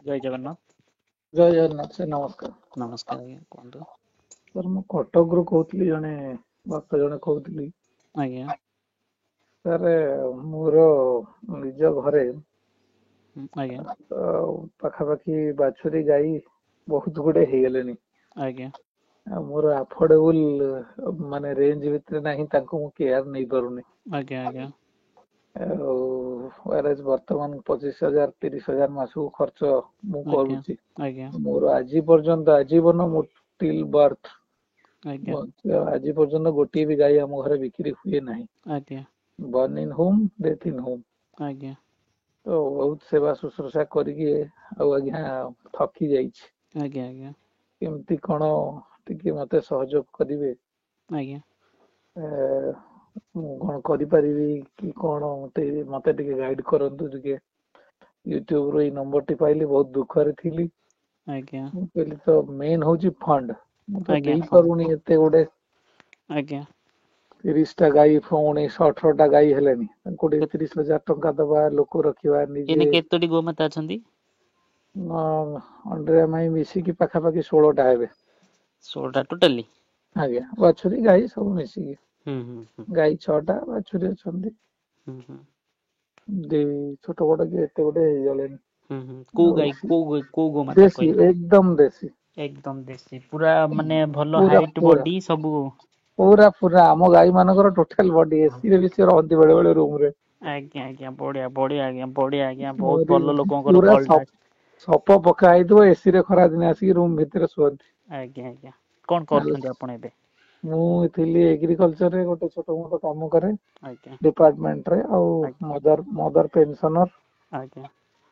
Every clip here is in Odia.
ଜୟ ଜଗନ୍ନାଥ। ଜୟ ଜଗନ୍ନାଥ ସାର୍, ନମସ୍କାର। ନମସ୍କାର ଆଜ୍ଞା, କୁହନ୍ତୁ। ସାର୍ ମୁଁ କଟକରୁ କହୁଥିଲି, ଜଣେ ଭକ୍ତ ଜଣେ କହୁଥିଲି। ଆଜ୍ଞା ସାର୍ ମୋର ନିଜ ଘରେ ଆଜ୍ଞା ପାଖାପାଖି ବାଛୁରୀ ଗାଈ ବହୁତ ଗୁଡେ ହେଇଗଲେଣି। ଆଜ୍ଞା ଆଉ ମୋର ଆଫୋର୍ଡେବୁଲ ମାନେ ରେଞ୍ଜ ଭିତରେ ନାହିଁ, ତାଙ୍କୁ ମୁଁ କେୟାର ନେଇ ପାରୁନି। ଆଜ୍ଞା ଆଜ୍ଞା ଆଉ ବର୍ତ୍ତମାନ 25,000 30,000 ମାସକୁ ଖର୍ଚ୍ଚ ମୁଁ ଆଜ୍ଞା କରୁଛି। ଆଜ୍ଞା ମୋର ଆଜି ପର୍ଯ୍ୟନ୍ତ ଆଜୀବନ ଟିଲ୍ ବାର୍ଥ ଆଜ୍ଞା ଆଜି ପର୍ଯ୍ୟନ୍ତ ଗୋଟିଏ ବି ଗାଈ ଆମ ଘରେ ବିକ୍ରି ହୁଏ ନାହିଁ। ଆଜ୍ଞା born in home, death in home. ଆଜ୍ଞା ତ ବହୁତ ସେବା ଶୁଶ୍ରୂଷା କରିକି ଆଉ ଆଜ୍ଞା ଥକି ଯାଇଛି। ଆଜ୍ଞା ଆଜ୍ଞା କେମିତି କଣ ଟିକେ ମତେ ସହଯୋଗ କରିବେ? ଆଜ୍ଞା ମୁଁ କଣ କରିପାରିବି କି କଣ, ମତେ ଟିକେ ଗାଇଡ କରନ୍ତୁ ଟିକେ। ୟୁଟ୍ୟୁବ ରୁ ଏଇ ନମ୍ବରଟି ପାଇଲି, ବହୁତ ଦୁଃଖରେ ଥିଲି। ଆଜ୍ଞା ମୁଁ କହିଲି ତ ମେନ୍ ହଉଛି ଫଣ୍ଡ, ମୁଁ ତ ଆଜ୍ଞା ହଁ ଦେଇପାରୁନି ଏତେ ଗୁଡେ। ଆଜ୍ଞା 30ଟା ଗାଈ, 19-18ଟା ଗାଈ ହେଲେଣି, ତାଙ୍କୁ ଟିକେ 30,000 ଟଙ୍କା ଦବା, ଲୋକ ରଖିବା, ନିଜେ ଏଇନେ କେତୋଟି ଗୋମାତା ଅଛନ୍ତି? ଅଣ୍ଡିରା ମାଇ ମିଶିକି ପାଖାପାଖି 16ଟା ହେବେ। 16ଟା ଟୋଟାଲି? ଆଜ୍ଞା, ବାଛୁରୀ ଗାଈ ସବୁ ମିଶିକି। ହୁଁ ହୁଁ ହୁଁ ଗାଈ 6ଟା, ବାଛୁରୀ ଅଛନ୍ତି ହୁଁ ହୁଁ ଛୋଟ ବଟ କି ଏତେ ଗୋଟେ ହେଇଗଲେଣି। ହୁଁ ହୁଁ କୋଉ ଆଉ ଗାଈ, କୋଉ ଗୋମାତା ଦେଶୀ, କହିଲେ? ଏକଦମ ଦେଶୀ। ଏକଦମ ଦେଶୀ, ପୁରା ମାନେ ଭଲ ପୁରା ହାଇଟ ପୁରା ବଡି ସବୁ? ପୁରା ଆମ ଗାଈ ମାନଙ୍କର ଟୋଟାଲ ବଡି, ଏସି ରେ ବି ସେ ରହନ୍ତି ବେଳେ ବେଳେ ରୁମ ରେ। ଆଜ୍ଞା ଆଜ୍ଞା, ବଢିଆ ବଢିଆ ଆଜ୍ଞା, ବଢିଆ ଆଜ୍ଞା, ବହୁତ ମୋରି ଭଲ ଲୋକଙ୍କର ପୁରା କଲ୍ ଟା। ସପ ପକା ହେଇଥିବ, ଏସି ରେ ଖରା ଦିନେ ଆସିକି ରୁମ ଭିତରେ ଶୁଅନ୍ତି। ଆଜ୍ଞା ଆଜ୍ଞା, କଣ ଆଉ କରୁଛନ୍ତି ଆପଣ ଏବେ? ମୁଁ ଥିଲି ଏଗ୍ରିକଲଚରରେ, ଗୋଟେ ଛୋଟ ମୋଟ କାମ କରେ ଆଜ୍ଞା ଡିପାର୍ଟମେଣ୍ଟରେ। ଆଉ ଆଜ୍ଞା ମଦର ପେନସନର। ଆଜ୍ଞା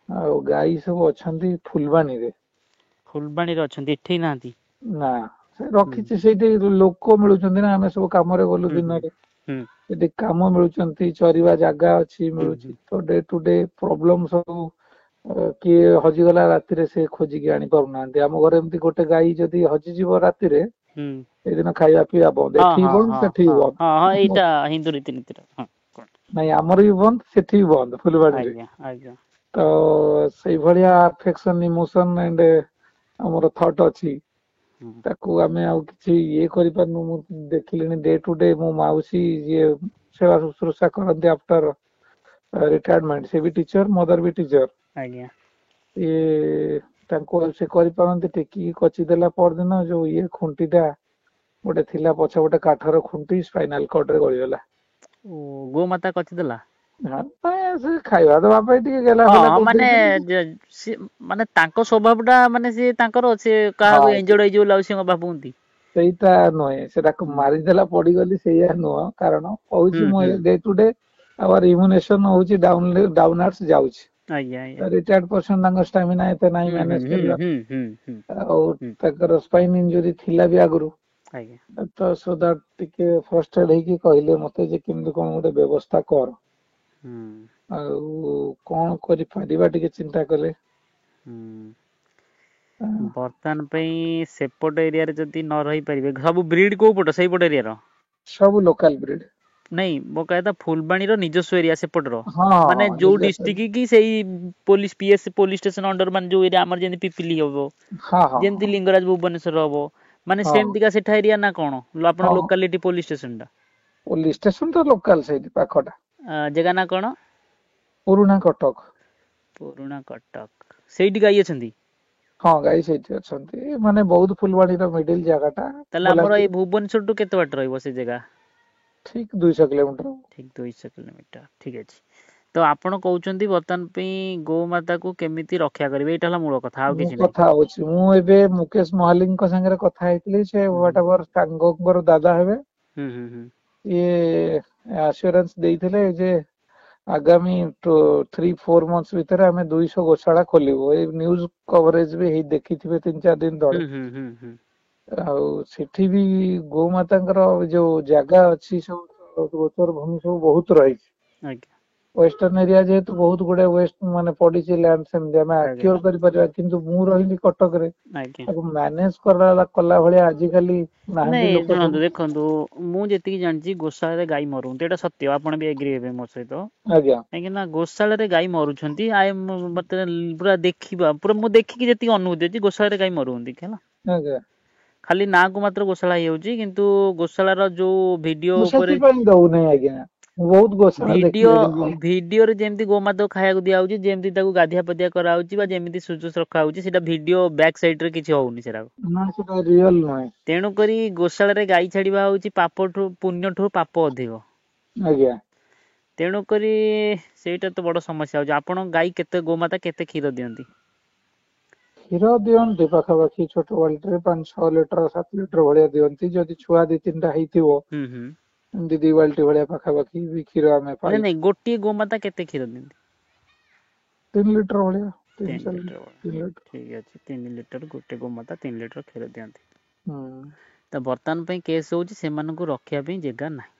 ଆଉ ଗାଈ ସବୁ ଅଛନ୍ତି ଫୁଲବାଣୀରେ। ଫୁଲବାଣୀରେ ଅଛନ୍ତି, ଏଠେଇ ନାହାନ୍ତି? ନା, ସେ ହୁଁ ରଖିଛି ସେଇଠି, ଲୋକ ମିଳୁଛନ୍ତି ନା, ଆମେ ସବୁ କାମରେ ଗଲୁ ହୁଁ ହୁଁ ଦିନରେ। ହୁଁ ସେଠି କାମ ମିଳୁଛନ୍ତି, ଚରିବା ଜାଗା ଅଛି, ହୁଁ ମିଳୁଛି ହୁଁ ତ ଡେ ଟୁ ଡେ ପ୍ରୋବ୍ଲେମ ସବୁ। କିଏ ହଜିଗଲା ରାତିରେ, ସେ ଖୋଜିକି ଆଣି ପାରୁନାହାନ୍ତି। ଆମ ଘରେ ଏମିତି ଗୋଟେ ଗାଈ ଯଦି ହଜିଯିବ ରାତିରେ, ହୁଁ ସେଇଦିନ ଖାଇବା ପିଇବା ବନ୍ଦ, ହଁ ଏଠି ହଁ ବନ୍ଦ ହଁ ସେଠି ହଁ ହଁ ହଁ ବନ୍ଦ। ଏଇଟା ହିନ୍ଦୁ ରୀତିନୀତିର ହଁ କୁହନ୍ତୁ। ନାଇଁ ଆମର ବି ବନ୍ଦ, ସେଠି ବି ବନ୍ଦ, ଫୁଲବାଣୀରେ। ଆଜ୍ଞା ଆଜ୍ଞା ତ ସେଇଭଳିଆ ଆଫେକ୍ସନ, ଇମୋସନ ଏଣ୍ଡ ଆମର ଥଟ ଅଛି। ହୁଁ ତାକୁ ଆମେ ଆଉ କିଛି ଇଏ କରିପାରୁନୁ। ମୁଁ ଦେଖିଲିଣି ଡେ ଟୁ ଡେ, ମୋ ମାଉସୀ ଯିଏ ସେବା ଶୁଶ୍ରୂଷା କରନ୍ତି ଆଫ୍ଟର ରିଟାୟାରମେଣ୍ଟ, ସେ ବି ଟିଚର, ମଦର ବି ଟିଚର। ଆଜ୍ଞା ଇଏ ତାଙ୍କୁ ସେ କରିପାରନ୍ତି, ଟେକିକି କଚି ଦେଲା ପରଦିନ ଯୋଉ ଇଏ ଖୁଣ୍ଟି ଟା ଗୋଟେ ଥିଲା ପଛ ଗୋଟେ କାଠର ଖୁଣ୍ଟି, ସ୍ପାଇନାଲ କଡରେ ଗଳିଗଲା। ଓ ଗୋମାତା କଚିଦେଲା? ସେ ଖାଇବା ଦବା ପାଇଁ ଟିକେ ଗେଲା ଫେଲା ହଁ ମାନେ କରିଦେଇଥିଲେ। ମାନେ ତାଙ୍କ ସ୍ୱଭାବ ଟା, ମାନେ ସେ ତାଙ୍କର ସେ କାହାକୁ ହଁ ଏଞ୍ଜଡ ହେଇଯିବ ବୋଲି ଆଉ ସେ ଭାବନ୍ତି? ସେଇଟା ନୁହେଁ, ସେଟାକୁ ହୁଁ ମାରିଦେଲା ପଡିଗଲି, ସେଇଆ ନୁହଁ କାରଣ। ହୁଁ କହୁଛି ମୁଁ ହୁଁ ଡେ ଟୁ ଡେ ଆୱାର ଇମ୍ୟୁନେସନ ହଉଛି ଡାଉନୱାର୍ଡ ଯାଉଛି। ଆଜ୍ଞା ଆଜ୍ଞା ରିଟାୟାର୍ଡ ପର୍ସନ ତାଙ୍କ ଷ୍ଟାମିନା ଏତେ ନାହିଁ ହୁଁ ହୁଁ ମ୍ୟାନେଜ ହୁଁ କରିବା। ହୁଁ ହୁଁ ହୁଁ ଆଉ ହୁଁ ତାଙ୍କର ସ୍ପାଇନ ଇଞ୍ଜୁରି ଥିଲା ବି ଆଗରୁ। ଆଜ୍ଞା ତ ସୋ ଦ୍ୟାଟ ଟିକେ ଫ୍ରଷ୍ଟେଡ ହେଇକି କହିଲେ ମତେ ଯେ କେମିତି କଣ ଗୋଟେ ବ୍ୟବସ୍ଥା କର। ହୁଁ ଆଉ କଣ କରିପାରିବା ଟିକେ ଚିନ୍ତା କଲେ। ବର୍ତ୍ତମାନ ପାଇଁ ସେପଟ ଏରିଆରେ ଯଦି ନ ରହିପାରିବେ, ସବୁ ବ୍ରିଡ କୋଉ ପଟ ସେଇପଟ ଏରିଆର? ସବୁ ଲୋକାଲ ବ୍ରିଡ। ନାଇଁ ମୋ କହିବା କଥା ଫୁଲବାଣୀର ନିଜସ୍ୱ ଏରିଆ ସେପଟର, ହଁ ମାନେ ହଁ ଯୋଉ ନିଜସ୍ୱ ଡିଷ୍ଟ୍ରିକ୍ଟ କି ସେଇ ପୋଲିସ ଷ୍ଟେସନ ଅଣ୍ଡର, ମାନେ ଯୋଉ ଏରିଆ ଆମର ଯେମିତି ପିପିଲି ହବ। ହଁ ହଁ ଯେମିତି ଲିଙ୍ଗରାଜ ଭୁବନେଶ୍ଵର ହବ, ମାନେ ହଁ ସେମିତିକା ସେଠା ଏରିଆ ନା କଣ? ଆପଣ ହଁ ଲୋକାଲିଟି ପୋଲିସ ଷ୍ଟେସନ ଟା? ପୋଲିସ ଷ୍ଟେସନ ତ ଲୋକାଲ ସେଇଠି ପାଖଟା। ଜାଗା ନା କଣ? ପୁରୁଣା କଟକ। ପୁରୁଣା କଟକ, ସେଇଠି ଗାଈ ଅଛନ୍ତି? ହଁ ଗାଈ ସେଇଠି ଅଛନ୍ତି, ମାନେ ବହୁତ ଫୁଲବାଣୀର ମିଡିଲ ଜାଗା ଟା। ତାହେଲେ ଆମର ବଲାଙ୍ଗୀର ଏଇ ଭୁବନେଶ୍ୱରଠୁ କେତେ ବାଟ ରହିବ ସେ ଜାଗା? ଠିକ 200 କିଲୋମିଟର। ଠିକ 200 କିଲୋମିଟର, ଠିକ ଅଛି। ତ ଆପଣ କହୁଛନ୍ତି ବର୍ତ୍ତମାନ ପାଇଁ ଗୋମାତା କୁ କେମିତି ରକ୍ଷା କରିବେ, ଏଇଟା ହେଲା ମୂଳ କଥା। ଆଉ ମୁଁ କିଛି ନାହିଁ। କଥା ହଉଛି, ମୁଁ ଏବେ ମୁକେଶ ମହାଲିକଙ୍କ ସାଙ୍ଗରେ କଥା ହେଇଥିଲି, ସେ ହୁଁ ହୁଁ ସାଙ୍ଗଙ୍କର ଦାଦା ହେବେ। ହୁଁ ହୁଁ ହୁଁ ଇଏ ଆସୁରାନ୍ସ ଦେଇଥିଲେ ଯେ ଆଗାମୀ 3-4 ମନ୍ଥସ ଭିତରେ ଆମେ 200 ଗୋଶାଳା ଖୋଲିବୁ। ଏଇ ନ୍ୟୁଜ କଭରେଜ ବି ହେଇ ଦେଖିଥିବେ 3-4 ଦିନ ହୁଁ ତଳେ। ହୁଁ ହୁଁ ହୁଁ ଆଉ ସେଠି ବି ଗୋମାତାଙ୍କର ଯୋଉ ଜାଗା ଅଛି, ସବୁ ଗୋଚର ଭୂମି ସବୁ ବହୁତ ରହିଛି। ଆଜ୍ଞା वेस्टर्न एरिया जेहेतु बहुत गुड़े वेस्ट माने पड़िछि लैंड सेमती आमे ଆଜ୍ଞା एक्योर करि परिबा किंतु मु रहिली कटक रे ଆଜ୍ଞା। ताको मैनेज कला भलिया आजिकली नाहंती ନାଇଁ लोक ଶୁଣନ୍ତୁ सब। ଦେଖନ୍ତୁ, ମୁଁ ଯେତିକି ଜାଣିଛି ଗୋଶାଳାରେ ଗାଈ ମରୁନ୍ତି, ଏଇଟା ସତ୍ୟ, ଆପଣ ବି ଏଗ୍ରି ହେବେ ମୋ ସହିତ। ଆଜ୍ଞା କାହିଁକି ନା ଗୋଶାଳାରେ ଗାଈ ମରୁଛନ୍ତି, ମତେ ପୁରା ଦେଖିବା ପୁରା ମୁଁ ଦେଖିକି ଯେତିକି ଅନୁଭୂତି ଅଛି ଗୋଶାଳାରେ ଗାଈ ମରୁନ୍ତି ହେଲା। ଆଜ୍ଞା। ଖାଲି ନାଁକୁ ମାତ୍ର ଗୋଶାଳା ହେଇଯାଉଛି, କିନ୍ତୁ ଗୋଶାଳାର ଯୋଉ ଭିଡିଓ ମୁଁ ଉପରେ ସେଥିପାଇଁ ଦଉନାହିଁ ଆଜ୍ଞା, ମୁଁ ବହୁତ ଗୋଶାଳା ଭିଡିଓ ଦେଖିଲିଣି। ଭିଡିଓରେ ଯେମିତି ଗୋମାତାକୁ ଖାଇବାକୁ ଦିଆହଉଛି, ଯେମିତି ତାକୁ ଗାଧିଆ ପାଧିଆ କରାହଉଛି ବା ଯେମିତି ସୁଜୁସ ରଖାହଉଛି, ସେଇଟା ଭିଡିଓ ବ୍ୟାକ୍ ସାଇଡ ରେ କିଛି ହଉନି ସେଟା। ନା ସେଟା ରିଅଲ ନୁହେଁ। ତେଣୁକରି ଗୋଶାଳାରେ ଗାଈ ଛାଡିବା ହଉଛି ପାପଠୁ ପୁଣ୍ୟଠୁ ପାପ ଅଧିକ। ଆଜ୍ଞା। ତେଣୁକରି ସେଇଟା ତ ବଡ ସମସ୍ୟା ହଉଛି। ଆପଣ ଗାଈ କେତେ ଗୋମାତା କେତେ କ୍ଷୀର ଦିଅନ୍ତି? କ୍ଷୀର ଦିଅନ୍ତି ପାଖାପାଖି ଛୋଟ ବାଲ୍ଟିରେ 5-6 ଲିଟର 7 ଲିଟର ଭଳିଆ ଦିଅନ୍ତି। ଯଦି ଛୁଆ 2-3ଟା ହେଇଥିବ ହୁଁ ହୁଁ। ଏମିତି 2 ବାଲ୍ଟି ଭଳିଆ ପାଖାପାଖି ବି କ୍ଷୀର ଆମେ ନାଇଁ ପାଇଛୁ। ନାଇଁ, ଗୋଟିଏ ଗୋମାତା କେତେ କ୍ଷୀର ଦିଅନ୍ତି? 3 ଲିଟର ଭଳିଆ, 3 3-4 ଲିଟର। 3 ଲିଟର। ଠିକ ଅଛି, 3 ଲିଟର ଗୋଟେ ଗୋମାତା 3 ଲିଟର କ୍ଷୀର ଦିଅନ୍ତି। ହୁଁ। ତ ବର୍ତ୍ତମାନ ପାଇଁ କେସ୍ ହଉଛି ସେମାନଙ୍କୁ ରଖିବା ପାଇଁ ଜାଗା ନାହିଁ।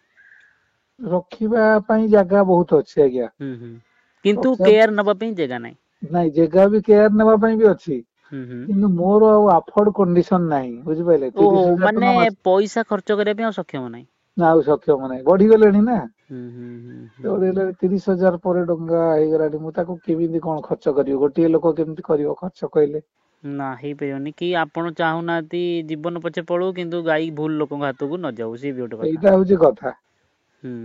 ରଖିବା ପାଇଁ ଜାଗା ବହୁତ ଅଛି ଆଜ୍ଞା। ହୁଁ ହୁଁ। କିନ୍ତୁ ରଖିବା କେୟାର ନବା ପାଇଁ ଜାଗା ନାହିଁ। ନାଇଁ ଜାଗା ବି କେୟାର ନେବା ପାଇଁ ବି ଅଛି। ହୁଁ ହୁଁ। କିନ୍ତୁ ମୋର ଆଉ ଆଫୋର୍ଡ କଣ୍ଡିସନ ନାହିଁ ବୁଝିପାରିଲେ, ଓହୋ, 30,000 ମାନେ ଟଙ୍କା ମାସ ପଇସା ଖର୍ଚ୍ଚ କରିବା ପାଇଁ ଆଉ ସକ୍ଷମ ନାହିଁ। ନା ଆଉ ସକ୍ଷମ ନାହିଁ, ବଢିଗଲେଣି ନା। ହୁଁ ହୁଁ ହୁଁ ହୁଁ। 30,000 ପରେ ଟଙ୍କା ହେଇଗଲାଣି, ମୁଁ ତାକୁ କେମିତି କଣ ଖର୍ଚ୍ଚ କରିବି? ଗୋଟିଏ ଲୋକ କେମିତି କରିବ ଖର୍ଚ୍ଚ କହିଲେ? ନା ହେଇପାରିବନି। କି ଆପଣ ଚାହୁଁନାହାନ୍ତି ଜୀବନ ପଛେ ପଳଉ କିନ୍ତୁ ଗାଈ ଭୁଲ ଲୋକଙ୍କ ହାତକୁ ନ ଯାଉ, ସିଏ ବି ଗୋଟେ କଥା। ସେଇଟା ହଉଛି କଥା। ହୁଁ।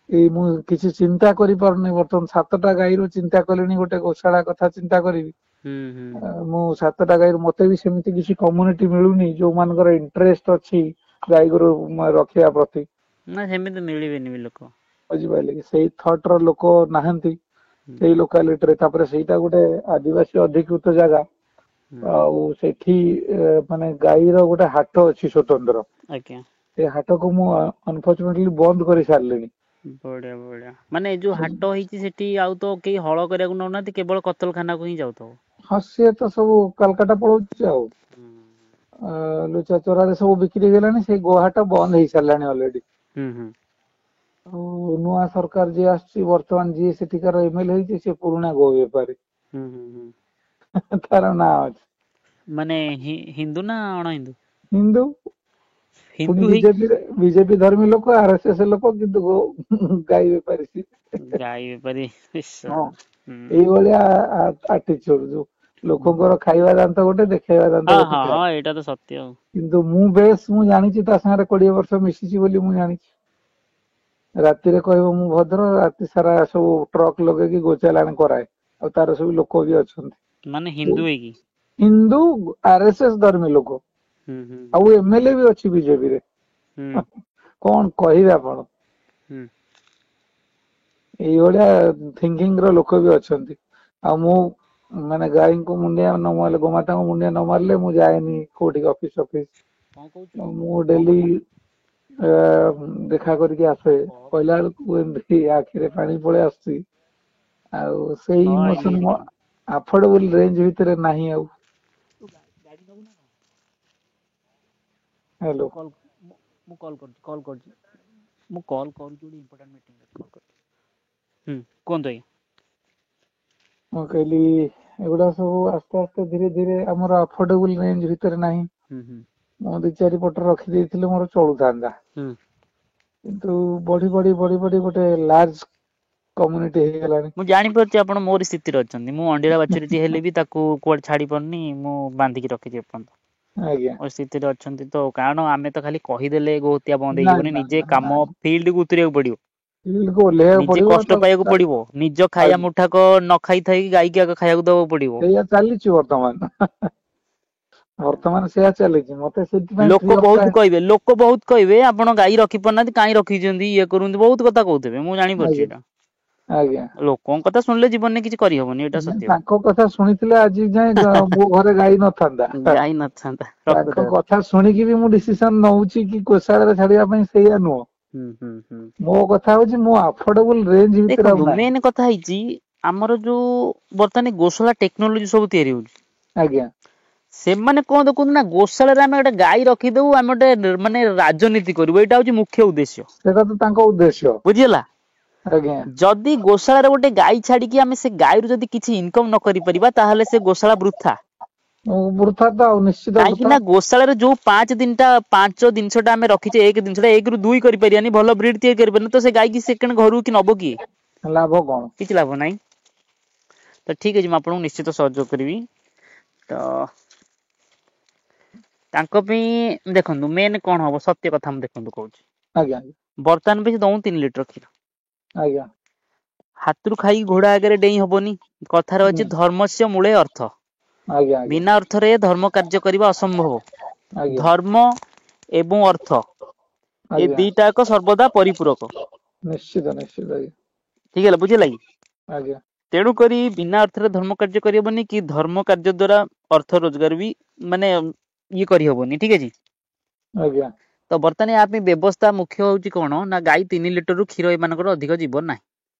ଏଇ ମୁଁ କିଛି ଚିନ୍ତା କରିପାରୁନି ବର୍ତ୍ତମାନ। 7ଟା ଗାଈରୁ ଚିନ୍ତା କଲିଣି ଗୋଟେ ଗୋଶାଳା କଥା ଚିନ୍ତା କରିବି। ହୁଁ ହୁଁ। ମୁଁ 7ଟା ଗାଈରୁ ମତେ ବି ସେମିତି କିଛି କମ୍ୟୁନିଟି ମିଳୁନି ଯୋଉ ମାନଙ୍କର ଇଣ୍ଟରେଷ୍ଟ ଅଛି ଗାଈ ଗୋରୁ ରଖିବା ପ୍ରତି। ନା ସେମିତି ମିଳିବେନି ବି ଲୋକ। ବୁଝିପାରିଲେ କି, ସେଇ ଥଟ ର ଲୋକ ନାହାନ୍ତି ହୁଁ ସେଇ ଲୋକାଲିଟିରେ। ତାପରେ ସେଇଟା ଗୋଟେ ଆଦିବାସୀ ଅଧିକୃତ ଜାଗା। ହୁଁ। ଆଉ ସେଠି ମାନେ ଗାଈର ଗୋଟେ ହାଟ ଅଛି ସ୍ଵତନ୍ତ୍ର। ଆଜ୍ଞା। ସେ ହାଟକୁ ମୁଁ ଅନଫର୍ଚୁନେଟଲି ବନ୍ଦ କରି ସାରିଲିଣି। ବଢିଆ ବଢିଆ, ମାନେ ଏ ଯୋଉ ହାଟ ହେଇଛି ସେଠି ଆଉ ତ କେହି ହଳ କରିବାକୁ ନଉନାହାନ୍ତି, କେବଳ କତଲଖାନାକୁ ହିଁ ଯାଉଥିବ। ହଁ ସିଏ ତ ସବୁ କାଲକାଟା ପଳଉଛି ଆଉ। ଲୁଚା ଚୋରାରେ ସବୁ ବିକ୍ରି ହେଇଗଲାଣି, ସେଇ ଗୁହାଟ ବନ୍ଦ ହେଇସାରିଲାଣି ଅଲରେଡି। ହୁଁ ହୁଁ। ଆଉ ନୂଆ ସରକାର ଯିଏ ଆସିଛି ବର୍ତ୍ତମାନ, ଯିଏ ସେଠିକାର ଏମଏଲଏ ହେଇଛି ସେ ପୁରୁଣା ଗୋ ବେପାରୀ। ହୁଁ ହୁଁ ହୁଁ। ତାର ନାଁ ଅଛି। ମାନେ ହିନ୍ଦୁ ନା ଅଣ ହିନ୍ଦୁ? ହିନ୍ଦୁ, ପୁଣି ହିନ୍ଦୁ ହେଇକି ବିଜେପି ଧର୍ମୀ ଲୋକ, RSS ଲୋକ, କିନ୍ତୁ ଗାଈ ବେପାରୀ ସିଏ। ଗାଈ ବେପାରୀ ହଁ ହୁଁ। ଏଇଭଳିଆ ଆଟିଚୁଡ ଯୋଉ ଲୋକଙ୍କର ଖାଇବା ଦାନ୍ତ ଗୋଟେ, ଦେଖେଇବା ଦାନ୍ତ ହଁ ଗୋଟେ ହଁ ଥାଏ। ହଁ, ଏଇଟା ତ ସତ୍ୟ ଆଉ। କିନ୍ତୁ ମୁଁ ଜାଣିଛି ତା ସାଙ୍ଗରେ 20 ବର୍ଷ ମିଶିଛି ବୋଲି ମୁଁ ଜାଣିଛି। ରାତିରେ କହିବ ମୁଁ ଭଦ୍ର, ରାତି ସାରା ସବୁ ଟ୍ରକ୍ ଲଗେଇକି ଗୋଚାଲାଣ କରାଏ। ଆଉ ତାର ସବୁ ଲୋକ ବି ଅଛନ୍ତି। ମାନେ ହିନ୍ଦୁ ହେଇକି? ହିନ୍ଦୁ RSS ଧର୍ମୀ ଲୋକ। ହୁଁ ହୁଁ ଆଉ MLA ବି ଅଛି ବିଜେପିରେ। ହୁଁ କଣ କହିବେ ଆପଣ? ହୁଁ। ଏଇଭଳିଆ ଥିଙ୍କିଙ୍ଗ ର ଲୋକ ବି ଅଛନ୍ତି। ଆଉ ମୁଁ ମାନେ ଗାଈଙ୍କୁ ମୁଣ୍ଡିଆ ନ ମାରିଲେ, ଗୋମାତାଙ୍କୁ ମୁଣ୍ଡିଆ ନ ମାରିଲେ ମୁଁ ଯାଏନି କୋଉଠିକି ଅଫିସ କଣ ଫଫିସ। କହୁଛନ୍ତି? ମୁଁ ଡେଲି ଦେଖା କରିକି ଆସେ, କହିଲା ବେଳକୁ ଏମିତି ଆଖିରେ ପାଣି ପଳେଇ ଆସୁଛି। ଆଉ ସେଇ ହଁ ଆଜ୍ଞା। ଇମୋସନ ଆଫୋର୍ଡେବଲ ରେଞ୍ଜ ଭିତରେ ନାହିଁ ଆଉ। ହ୍ୟାଲୋ। ମୁଁ କଲ୍ କରୁଛି। ମୁଁ କଲ୍ କରୁଛି ଗୋଟେ ଇମ୍ପୋର୍ଟାଣ୍ଟ ମିଟିଂ ଅଛି, କଲ୍ କରୁଛି। ହୁଁ କୁହନ୍ତୁ ଆଜ୍ଞା। ମୁଁ କହିଲି ଏଗୁଡା ସବୁ ଆସ୍ତେ ଆସ୍ତେ ଧୀରେ ଧୀରେ ଆମର ଆଫୋର୍ଡେବଲ ରେଞ୍ଜ ଭିତରେ ନାହିଁ। ହୁଁ ହୁଁ। ମୁଁ 2-4 ପଟ ରଖିଦେଇଥିଲେ ମୋର ଚଳୁଥାନ୍ତା। ହୁଁ। କିନ୍ତୁ ବଢି ଗୋଟେ ଲାର୍ଜ କମ୍ୟୁନିଟି ହେଇଗଲାଣି। ମୁଁ ଜାଣିପାରୁଛି ଆପଣ ମୋରି ସ୍ଥିତିରେ ଅଛନ୍ତି। ମୁଁ ଅଣ୍ଡିରା ବାଛୁରୀଟେ ହେଲେ ବି ତାକୁ କୁଆଡେ ଛାଡି ପାରୁନି, ମୁଁ ବାନ୍ଧିକି ରଖିଛି ଏପର୍ଯ୍ୟନ୍ତ। ଆଜ୍ଞା। ସ୍ଥିତିରେ ଅଛନ୍ତି ତ, କାରଣ ଆମେ ତ ଖାଲି କହିଦେଲେ ଗୋ ହତ୍ୟା ବନ୍ଦ ନାଇଁ ହେଇଯିବନି, ନିଜେ ନାଇଁ କାମ ଫିଲ୍ଡ କୁ ଉତରିବାକୁ ପଡିବ। ଫିଲ୍ଡକୁ ଓହ୍ଲେଇବାକୁ ନିଜେ ପଡିବ କଷ୍ଟ ପାଇବାକୁ ପଡିବ, ନିଜ ଖାଇବା ମୁଠାକ ନ ଖାଇଥାଇକି ଗାଇକି ଆଗ ଖାଇବାକୁ ଦବାକୁ ପଡିବ। ସେଇଆ ଚାଲିଛି ବର୍ତ୍ତମାନ। ବର୍ତ୍ତମାନ ସେଇଆ ଚାଲିଛି। ମତେ ସେଥିପାଇଁ ଫ୍ରି ଲୋକ ଅଫ୍ ବହୁତ ଟାଇମ୍ କହିବେ, ଲୋକ ବହୁତ କହିବେ ଆପଣ ଗାଈ ରଖି ପାରୁନାହାନ୍ତି, କାହିଁ ରଖିଛନ୍ତି, ଇଏ କରୁନ୍ତୁ, ବହୁତ କଥା କହୁଥିବେ, ମୁଁ ଜାଣିପାରୁଛି ଆଜ୍ଞା ଏଇଟା। ଆଜ୍ଞା। ଲୋକଙ୍କ କଥା ଶୁଣିଲେ ଜୀବନରେ କିଛି କରିହବନି, ଏଇଟା ସତ୍ୟ। ତାଙ୍କ କଥା ଶୁଣିଥିଲେ ଆଜି ଯାଏଁ ମୋ ଘରେ ଗାଈ ନଥାନ୍ତା। ଗାଈ ନଥାନ୍ତା ପ୍ରକୃତ ତାଙ୍କ କଥା। କଥା ଶୁଣିକି ବି ମୁଁ ଡିସିସନ ନଉଛି କି ଗୋଶାଳରେ ଛାଡିବା ପାଇଁ, ସେଇଆ ନୁହଁ। ହୁଁ ହୁଁ ହୁଁ। ମୋ କଥା ହଉଛି ମୁଁ ଆଫୋର୍ଡେବଲ ରେଞ୍ଜ ଭିତରେ ଦେଖନ୍ତୁ ଆଉ ନାହିଁ। ମେନ୍ କଥା ହେଇଛି, ଆମର ଯୋଉ ବର୍ତ୍ତମାନ ଗୋଶାଳା ଟେକ୍ନୋଲୋଜି ସବୁ ତିଆରି ହଉଛି। ଆଜ୍ଞା। ସେମାନେ କଣ ଦେଖୁଛନ୍ତି ନା, ଗୋଶାଳରେ ଆମେ ଗୋଟେ ଗାଈ ରଖିଦବୁ, ଆମେ ଗୋଟେ ମାନେ ରାଜନୀତି କରିବୁ, ଏଇଟା ହଉଛି ମୁଖ୍ୟ ଉଦ୍ଦେଶ୍ୟ। ସେଇଟା ତ ତାଙ୍କ ଉଦ୍ଦେଶ୍ୟ। ବୁଝିହେଲା। ଆଜ୍ଞା ଯଦି ଗୋଶାଳାରେ ଗୋଟେ ଗାଈ ଛାଡିକି ଆମେ ସେ ଗାଈରୁ ଯଦି କିଛି ଇନକମ ନ କରିପାରିବା ତାହେଲେ ସେ ଗୋଶାଳା ବୃଥା। ବୃଥା ତ ଆଉ ନିଶ୍ଚିତ କାହିଁକି ବୃଥା। ନା ଗୋଶାଳାରେ ଯୋଉ ପାଞ୍ଚ ଜିନିଷଟା ଆମେ ରଖିଛେ, ଏକ ଜିନିଷଟା 1 ରୁ 2 କରିପାରିବାନି, ଭଲ ବ୍ରିଡ୍ ତିଆରି କରିପାରିବାନି, ତ ସେ ଗାଈକି ସେକେଣ୍ଡ ଘରକୁ କି ନବ କିଏ? ଲାଭ କଣ? କିଛି ଲାଭ ନାହିଁ। ତ ଠିକ ଅଛି, ମୁଁ ଆପଣଙ୍କୁ ନିଶ୍ଚିତ ସହଯୋଗ କରିବି। ତ ତାଙ୍କ ପାଇଁ ଦେଖନ୍ତୁ ମେନ୍ କଣ ହବ, ସତ୍ୟ କଥା ମୁଁ ଦେଖନ୍ତୁ କହୁଛି। ଆଜ୍ଞା ବର୍ତ୍ତମାନ ବି ସେ ଦଉ 3 ଲିଟର କ୍ଷୀର। ଆଜ୍ଞା ହାତରୁ ଖାଇକି ଘୋଡା ଆଗରେ ଡେଇଁ ହବନି। କଥାରେ ଅଛି ଧର୍ମସ୍ୟ ମୂଳେ ଅର୍ଥ। ଆଜ୍ଞା ଆଜ୍ଞା ବିନା ଅର୍ଥରେ ଧର୍ମ କାର୍ଯ୍ୟ କରିବା ଅସମ୍ଭବ। ଆଜ୍ଞା ଧର୍ମ ଏବଂ ଅର୍ଥ ଏ ଆଜ୍ଞା ଦିଟାକ ସର୍ବଦା ପରିପୂରକ। ନିଶ୍ଚିତ ନିଶ୍ଚିତ ଆଜ୍ଞା। ଠିକ ହେଲା, ବୁଝିହେଲା କି? ଆଜ୍ଞା ତେଣୁ କରି ବିନା ଅର୍ଥରେ ଧର୍ମ କାର୍ଯ୍ୟ କରିହବନି, କି ଧର୍ମ କାର୍ଯ୍ୟ ଦ୍ଵାରା ଅର୍ଥ ରୋଜଗାର ବି ମାନେ ଇଏ କରିହବନି। ଠିକ ଅଛି। ଆଜ୍ଞା ତ ବର୍ତ୍ତମାନ ୟା ପାଇଁ ବ୍ୟବସ୍ଥା ମୁଖ୍ୟ ହଉଛି କଣ ନା, ଗାଈ 3 ଲିଟରରୁ କ୍ଷୀର ଏମାନଙ୍କର ଅଧିକ ଯିବ ନାହିଁ।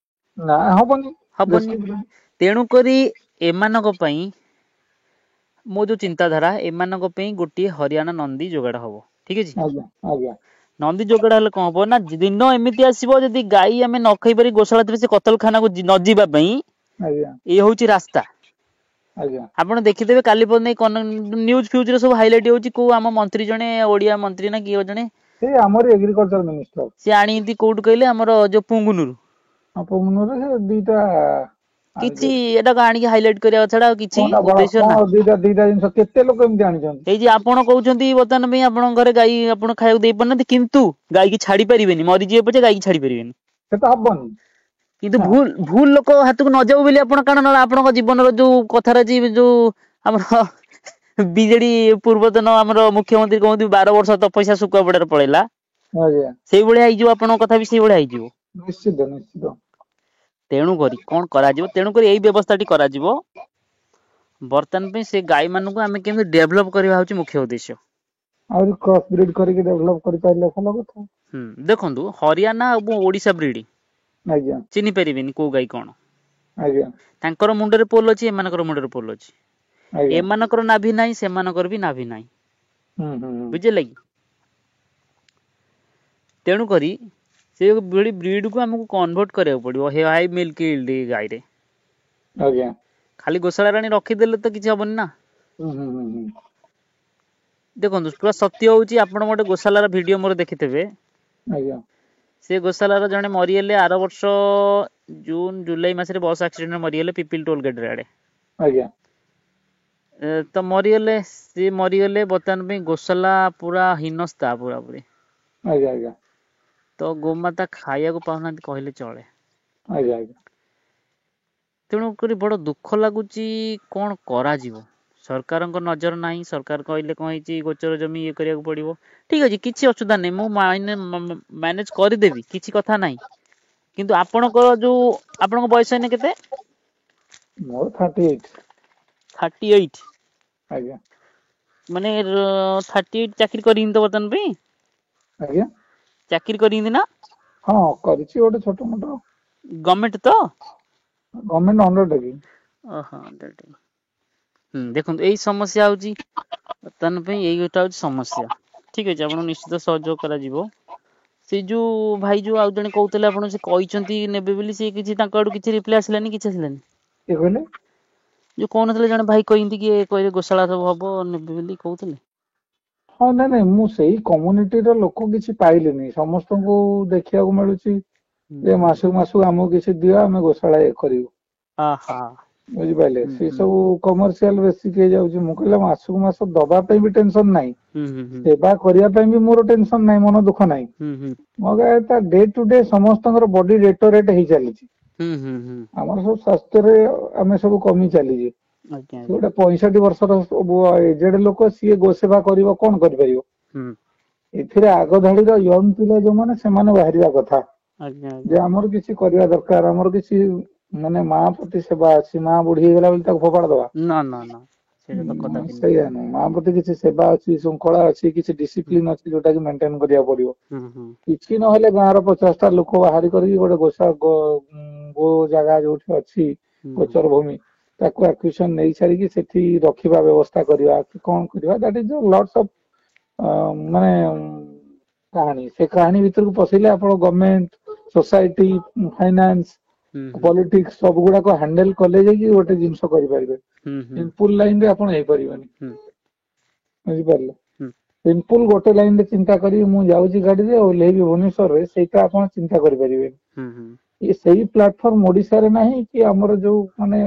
ନା ହବନି। ହବନି। ତେଣୁକରି ଏମାନଙ୍କ ପାଇଁ ମୋ ଯୋଉ ଚିନ୍ତାଧାରା, ଏମାନଙ୍କ ପାଇଁ ଗୋଟିଏ ହରିୟାଣା ନନ୍ଦୀ ଯୋଗାଡ ହବ। ଠିକ ଅଛି। ଆଜ୍ଞା ଆଜ୍ଞା ନନ୍ଦୀ ଯୋଗାଡ ହେଲେ କଣ ହବ ନା, ଦିନ ଏମିତି ଆସିବ ଯଦି ଗାଈ ଆମେ ନ ଖାଇ ପାରି ଗୋଶାଳା ଥିବେ, ସେ କତଲଖାନାକୁ ନ ଯିବା ପାଇଁ ଆଜ୍ଞା ଇଏ ହଉଛି ରାସ୍ତା। ଆଜ୍ଞା ଆପଣ ଦେଖିଥିବେ କାଲି ପରଦିନ ନ୍ୟୁଜ ଫ୍ୟୁଜରେ ସବୁ ହାଇଲାଇଟ ହଉଛି, କୋଉ ଆମ ମନ୍ତ୍ରୀ ଜଣେ ଓଡିଆ ମନ୍ତ୍ରୀ ନା କିଏ ଜଣେ, ସେ ଆମର ଏଗ୍ରିକଲଚର ମିନିଷ୍ଟର। ସିଏ ଆଣିନ୍ତି କୋଉଠୁ କହିଲେ, ଆମର ଯୋଉ ପୁଙ୍ଗୁନୁରୁ। ସେ ଦିଟା କିଛି ଆଣିଛନ୍ତି। ଏଟାକୁ ଆଣିକି ହାଇଲାଇଟ କରିବା ଛଡା ଆଉ କିଛି କଣଟା ବଡ ଉଦ୍ଦେଶ୍ୟ କଣ ନାହିଁ। ଦିଟା ଜିନିଷ କେତେ ଲୋକ ଏମିତି ଆଣିଛନ୍ତି। ଏଇ ଯେ ଆପଣ କହୁଛନ୍ତି ବର୍ତ୍ତମାନ ପାଇଁ ଆପଣଙ୍କ ଘରେ ଗାଈ ଆପଣ ଖାଇବାକୁ ଦେଇ ପାରୁନାହାନ୍ତି, କିନ୍ତୁ ଗାଈକି ଛାଡି ପାରିବେନି, ମରିଯିବେ ପଛେ ଗାଈକି ଛାଡି ପାରିବେନି। ସେଟା ହବନି। କିନ୍ତୁ ହଁ ଭୁଲ ଲୋକ ହାତକୁ ନଯାଉ ବୋଲି ଆପଣ, କାରଣ ଆପଣଙ୍କ ଜୀବନର ଯୋଉ କଥାରେ ଅଛି, ଯୋଉ ଆମର ବିଜେଡି ପୂର୍ବତନ ଆମର ମୁଖ୍ୟମନ୍ତ୍ରୀ କହନ୍ତି 12 ବର୍ଷ ତପସ୍ୟା ଶୁଖୁଆ ପଡାରେ ପଳେଇଲା। ଆଜ୍ଞା ସେଇଭଳିଆ ହେଇଯିବ, ଆପଣଙ୍କ କଥା ବି ସେଇଭଳିଆ ହେଇଯିବ। ନିଶ୍ଚିତ ନିଶ୍ଚିତ। ତେଣୁ କରି କଣ କରାଯିବ, ତେଣୁକରି ଏଇ ବ୍ୟବସ୍ଥାଟି କରାଯିବ। ବର୍ତ୍ତମାନ ପାଇଁ ସେ ଗାଈ ମାନଙ୍କୁ ଆମେ କେମିତି ଡେଭଲପ କରିବା ହଉଛି ମୁଖ୍ୟ ଉଦ୍ଦେଶ୍ୟ। ଆହୁରି କ୍ରସ ବ୍ରିଡ କରିକି ଡେଭଲପ କରିପାରିଲେ ଭଲ କଥା। ଦେଖନ୍ତୁ ହରିୟାଣା ଏବଂ ଓଡିଶା ବ୍ରିଡ ଆଜ୍ଞା ଚିହ୍ନି ପାରିବେନି କୋଉ ଗାଈ କଣ। ଆଜ୍ଞା ତାଙ୍କର ମୁଣ୍ଡରେ ପୋଲ ଅଛି, ଏମାନଙ୍କର ମୁଣ୍ଡରେ ପୋଲ ଅଛି। ଆଜ୍ଞା ଏମାନଙ୍କର ନାଭି ନାହିଁ, ସେମାନଙ୍କର ବି ନାଭି ନାହିଁ। ହୁଁ ବୁଝିଲେ କି? ତେଣୁ କରି ସେ ବ୍ରିଡ କୁ ଆମକୁ କନଭର୍ଟ କରିବାକୁ ପଡିବ ହାଇ ମିଲ୍କ ଗାଈରେ। ଆଜ୍ଞା ଖାଲି ଗୋଶାଳାରେ ଆଣି ରଖିଦେଲେ ତ କିଛି ହବନି ନା। ହୁଁ ଦେଖନ୍ତୁ ପୁରା ସତ୍ୟ ହଉଛି, ଆପଣ ଗୋଟେ ଗୋଶାଲାର ଭିଡିଓ ମୋର ଦେଖିଥିବେ। ଆଜ୍ଞା ସେ ଗୋଶାଲାର ଜଣେ ମରିଗଲେ ଆର ବର୍ଷ ଜୁନ ଜୁଲାଇ ମାସରେ ବସ୍ ଆକ୍ସିଡେଣ୍ଟରେ ମରିଗଲେ, ପିପିଲ ଟୋଲ ଗେଟ ଆଡେ। ଆଜ୍ଞା ତ ମରିଗଲେ, ସିଏ ମରିଗଲେ। ବର୍ତ୍ତମାନ ପାଇଁ ଗୋଶାଲା ପୁରା ହୀନସ୍ତା ପୁରା ପୁରି। ଆଜ୍ଞା ଆଜ୍ଞା ତ ଗୋମାତା ଖାଇବାକୁ ପାଉନାହାନ୍ତି କହିଲେ ଚଳେ। ଆଜ୍ଞା ଆଜ୍ଞା ତେଣୁକରି ବଡ ଦୁଃଖ ଲାଗୁଛି, କଣ କରାଯିବ? ସରକାରଙ୍କ ନଜର ନାହିଁ। ସରକାର କହିଲେ କଣ ହେଇଛି, ଗୋଚର ଜମି ଇଏ କରିବାକୁ ପଡିବ। ଠିକ ଅଛି, କିଛି ଅସୁବିଧା ନାହିଁ, ମୁଁ ମ୍ୟାନେଜ କରିଦେବି, କିଛି କଥା ନାହିଁ। କିନ୍ତୁ ଆପଣଙ୍କର ଯୋଉ, ଆପଣଙ୍କ ବୟସ ଏଇନେ କେତେ? ମୋର 38। 38? ଆଜ୍ଞା ମାନେ 38 ଚାକିରି କରିନି ତ ବର୍ତ୍ତମାନ ପାଇଁ? ଆଜ୍ଞା ଚାକିରି କରିନ୍ତି ନା? ହଁ କରିଛି ଗୋଟେ ଛୋଟ ମୋଟ। ଗଭର୍ଣ୍ଣମେଣ୍ଟ ତ? Government undertaking. ଓହୋ ଦେଖନ୍ତୁ ଏଇ ସମସ୍ୟା ହଉଛି ବର୍ତ୍ତମାନ ପାଇଁ, ଏଇ ଗୋଟା ହଉଛି ସମସ୍ୟା। ଠିକ ଅଛି, ଆପଣଙ୍କୁ ନିଶ୍ଚିତ ସହଯୋଗ କରାଯିବ। ସେ ଯୋଉ ଭାଇ ଯୋଉ ଆଉ ଜଣେ କହୁଥିଲେ, ଆପଣ ସେ କହିଛନ୍ତି ନେବେ ବୋଲି, ସେ କିଛି ତାଙ୍କ ଆଡୁ କିଛି ରିପ୍ଲାଏ ଆସିଲାନି, କିଛି ଆସିଲାନି? କିଏ କହିଲେ? ଯୋଉ କହୁନଥିଲେ ଜଣେ ଭାଇ କହିନ୍ତି କି, କହିଲେ ଗୋଶାଳା ସବୁ ହବ ନେବେ ବୋଲି କହୁଥିଲେ। ହଁ ନାଇଁ ନାଇଁ, ମୁଁ ସେଇ କମ୍ୟୁନିଟିର ଲୋକ କିଛି ପାଇଲିନି। ସମସ୍ତଙ୍କୁ ଦେଖିବାକୁ ମିଳୁଛି ଯେ ମାସକୁ ଆମକୁ କିଛି ଦିଅ, ଆମେ ଗୋଶାଳା କରିବୁ। ଆହା ବୁଝିପାରିଲେ, ସେ ସବୁ କମର୍ସିଆଲ ବେସିକ ହେଇଯାଉଛି। ମୁଁ କହିଲେ ମାସକୁ ମାସ ଦବା ପାଇଁ ବି ଟେନସନ ନାହିଁ। ସେବା କରିବା ପାଇଁ ବି ମୋର ଟେନସନ ନାହିଁ, ମନ ଦୁଃଖ ନାହିଁ। ମୋ କହିବା କଥା, ଡେ ଟୁ ଡେ ସମସ୍ତଙ୍କର ବଡି ରେଟ ହେଇ ଚାଲିଛି। ଆମର ସବୁ ସ୍ୱାସ୍ଥ୍ୟରେ ଆମେ ସବୁ କମି ଚାଲିଛେ। ଆଜ୍ଞା ସେ ଆଜ୍ଞା ଗୋଟେ 65 ବର୍ଷର ଏଜେଡ ଲୋକ, ସିଏ ଗୋ ସେବା କରିବ, କଣ କରିପାରିବ? ଏଥିରେ ଆଗ ଧାଡିର ୟଙ୍ଗ ପିଲା ଯୋଉମାନେ, ସେମାନେ ବାହାରିବା କଥା। ଆଜ୍ଞା ଯେ ଆଜ୍ଞା ଆମର କିଛି କରିବା ଦରକାର, ଆମର କିଛି ମାନେ ମା ପ୍ରତି ସେବା ଅଛି। ମା ବୁଢୀ ହେଇଗଲା ବୋଲି ତାକୁ ଫୋପାଡି ଦବା। ନା ସେଇଟା ତ କଦାପି ନୁହେଁ। ସେଇଆ ନୁହଁ, ମା ପ୍ରତି କିଛି ସେବା ଅଛି, ଶୃଙ୍ଖଳା ଅଛି, କିଛି ଡିସିପ୍ଲିନ ଅଛି, ଯୋଉଟା କି ମେଣ୍ଟେନ କରିବାକୁ ପଡିବ। କିଛି ନହେଲେ ଗାଁର 50ଟା ଲୋକ ବାହାରି କରିକି ଗୋଟେ ଗୋ ଜାଗା ଯୋଉଠି ଅଛି, ଗୋଚର ଭୂମି, ତାକୁ ଆକ୍ୟୁସନ ନେଇ ସାରିକି ସେଠି ରଖିବା ବ୍ୟବସ୍ଥା କରିବା, କି କଣ କରିବା, ଦାଟ ଇଜ ଲଟ୍ସ ଅଫ ମାନେ କାହାଣୀ ସେ କାହାଣୀ ଭିତରକୁ ପଶିଲେ ଆପଣ ଗଭର୍ଣ୍ଣମେଣ୍ଟ, ସୋସାଇଟି, ଫାଇନାନ୍ସ, ପଲିଟିକ୍ସ ସବୁ ଗୁଡାକ ହ୍ୟାଣ୍ଡେଲ କଲେ ଯାଇକି ଗୋଟେ ଜିନିଷ କରିପାରିବେ। ସିମ୍ପଲ ଲାଇନ ରେ ଆପଣ ହେଇପାରିବେନି, ବୁଝିପାରିଲେ। ସିମ୍ପଲ ଗୋଟେ ଲାଇନ ରେ ଚିନ୍ତା କରିବି ମୁଁ ଯାଉଛି ଗାଡିରେ ଓହ୍ଲେଇବି ଭୁବନେଶ୍ୱରରେ, ସେଇଟା ଆପଣ ଚିନ୍ତା କରିପାରିବେନି। ସେଇ ପ୍ଲାଟଫର୍ମ ଓଡିଶାରେ ନାହିଁ କି ଆମର ଯୋଉ ମାନେ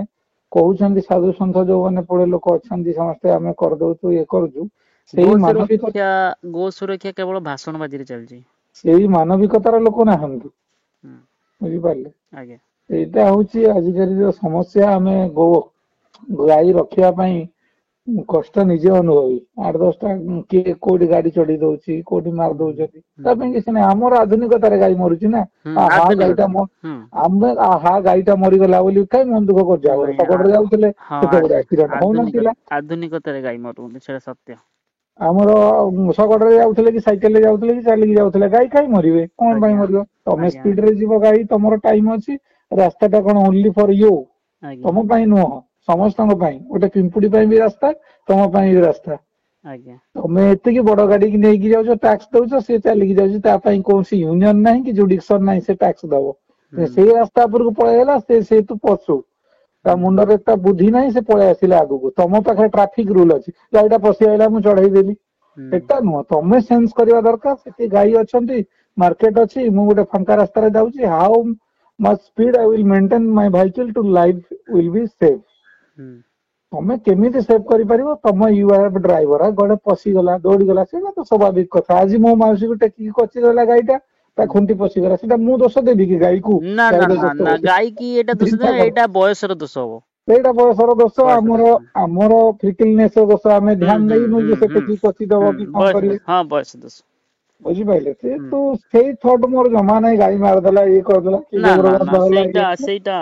କହୁଛନ୍ତି ସାଧୁ ସନ୍ଥ ଯୋଉମାନେ ପଳେ ଲୋକ ଅଛନ୍ତି ସମସ୍ତେ ଆମେ କରିଦଉଛୁ ଇଏ କରୁଛୁ, ସେଇ ଗୋ ସୁରକ୍ଷା କେବଳ ଭାଷଣ ବାଜିରେ ଚାଲିଛି। ସେଇ ମାନବିକତାର ଲୋକ ନାହାନ୍ତି, ବୁଝିପାରିଲେ। ଆଜ୍ଞା ଏଇଟା ହଉଛି ଆଜିକାଲିର ସମସ୍ୟା। ଆମେ ଗାଈ ରଖିବା ପାଇଁ କଷ୍ଟ ନିଜେ ଅନୁଭବୀ। 8-10ଟା କିଏ କୋଉଠି ଗାଡି ଚଢେଇ ଦଉଛି, କୋଉଠି ମାରି ଦଉଛନ୍ତି, ତା ପାଇଁ କିଛି ନାହିଁ। ଆମର ଆଧୁନିକତାରେ ଗାଈ ମରୁଛି ନା, ଗାଈଟା ମରିଗଲା ବୋଲି କାଇଁ ମନ ଦୁଃଖ କରୁଛୁ। ଆମର ଶଗଡରେ ଯାଉଥିଲେ ସେତେ ବଡ ଆକ୍ସିଡେଣ୍ଟ ହଉନଥିଲା। ଆଧୁନିକତାରେ ଗାଈ ମରୁଛନ୍ତି, ସେଇଟା ସତ୍ୟ। ଆମର ଶଗଡରେ ଯାଉଥିଲେ କି ସାଇକେଲ ରେ ଯାଉଥିଲେ କି ଚାଲିକି ଯାଉଥିଲେ, ଗାଈ କାଇଁ ମରିବେ, କଣ ପାଇଁ ମରିବ? ତମେ ସ୍ପିଡ ରେ ଯିବ ଗାଈ, ତମର ଟାଇମ ଅଛି। ରାସ୍ତାଟା କଣ ଓନ୍ଲି ଫର ୟୁ, ତମ ପାଇଁ ନୁହଁ, ସମସ୍ତଙ୍କ ପାଇଁ। ଗୋଟେ ପିମ୍ପୁଡି ପାଇଁ ବି ରାସ୍ତା, ତମ ପାଇଁ ବି ରାସ୍ତା। ତମେ ଏତିକି ବଡ ଗାଡି କି ନେଇକି ଯାଉଛ, ଟାକ୍ସ ଦଉଛ, ସେ ଚାଲିକି ଯାଉଛି, ତା ପାଇଁ କୌଣସି ୟୁନିୟନ ନାହିଁ କି ଜୁଡିକ୍ସନ ନାହିଁ, ସେ ଟାକ୍ସ ଦବ। ସେଇ ରାସ୍ତା ଉପରକୁ ପଳେଇଗଲା, ସେ ତୁ ପଶୁ, ତା ମୁଣ୍ଡରେ ତା ବୁଦ୍ଧି ନାହିଁ, ସେ ପଳେଇ ଆସିଲା ଆଗକୁ। ତମ ପାଖରେ ଟ୍ରାଫିକ ରୁଲ ଅଛି, ଗାଈଟା ପଶି ଆଇଲା ମୁଁ ଚଢେଇ ଦେଲି, ସେଟା ନୁହଁ। ତମେ ସେନ୍ସ କରିବା ଦରକାର, ସେଠି ଗାଈ ଅଛନ୍ତି, ମାର୍କେଟ ଅଛି, ମୁଁ ଗୋଟେ ଫାଙ୍କା ରାସ୍ତାରେ ଯାଉଛି, how much speed I will maintain my vehicle to life will be save. ତମେ କେମିତି ସେଭ୍ କରିପାରିବ, ତମ ୟୁ ଆର ଡ୍ରାଇଭର। ଗଡେ ପଶିଗଲା, ଦୌଡିଗଲା, ସେଇଟା ତ ସ୍ୱାଭାବିକ କଥା। ଆଜି ମୋ ମାଉସୀକୁ ଟେକିକି କଚିଦେଲା ଗାଈଟା, ତା ଖୁଣ୍ଟି ପଶିଗଲା, ସେଟା ମୁଁ ଦୋଷ ଦେବି କି ଗାଈକୁ? ଗାଈ କି ଏଇଟା ଦୋଷ ଦେବେ, ଏଇଟା ବୟସର ଦୋଷ ହବ। ସେଇଟା ବୟସର ଦୋଷ, ଆମର ଫିଟିଲନେସ ର ଦୋଷ। ଆମେ ଧ୍ୟାନ ଦେଇନୁ ଯେ ସେ ଟେକି କଚିଦବ କି କଣ କରିବ, ବୟସ ଦୋଷ। ବୁଝିପାରିଲେ। କିନ୍ତୁ ସେଇ ଥଟ ମୋର ଜମା ନାହିଁ, ଗାଈ ମାରିଦେଲା, ଇଏ କରିଦେଲା, କି ସେଇଟା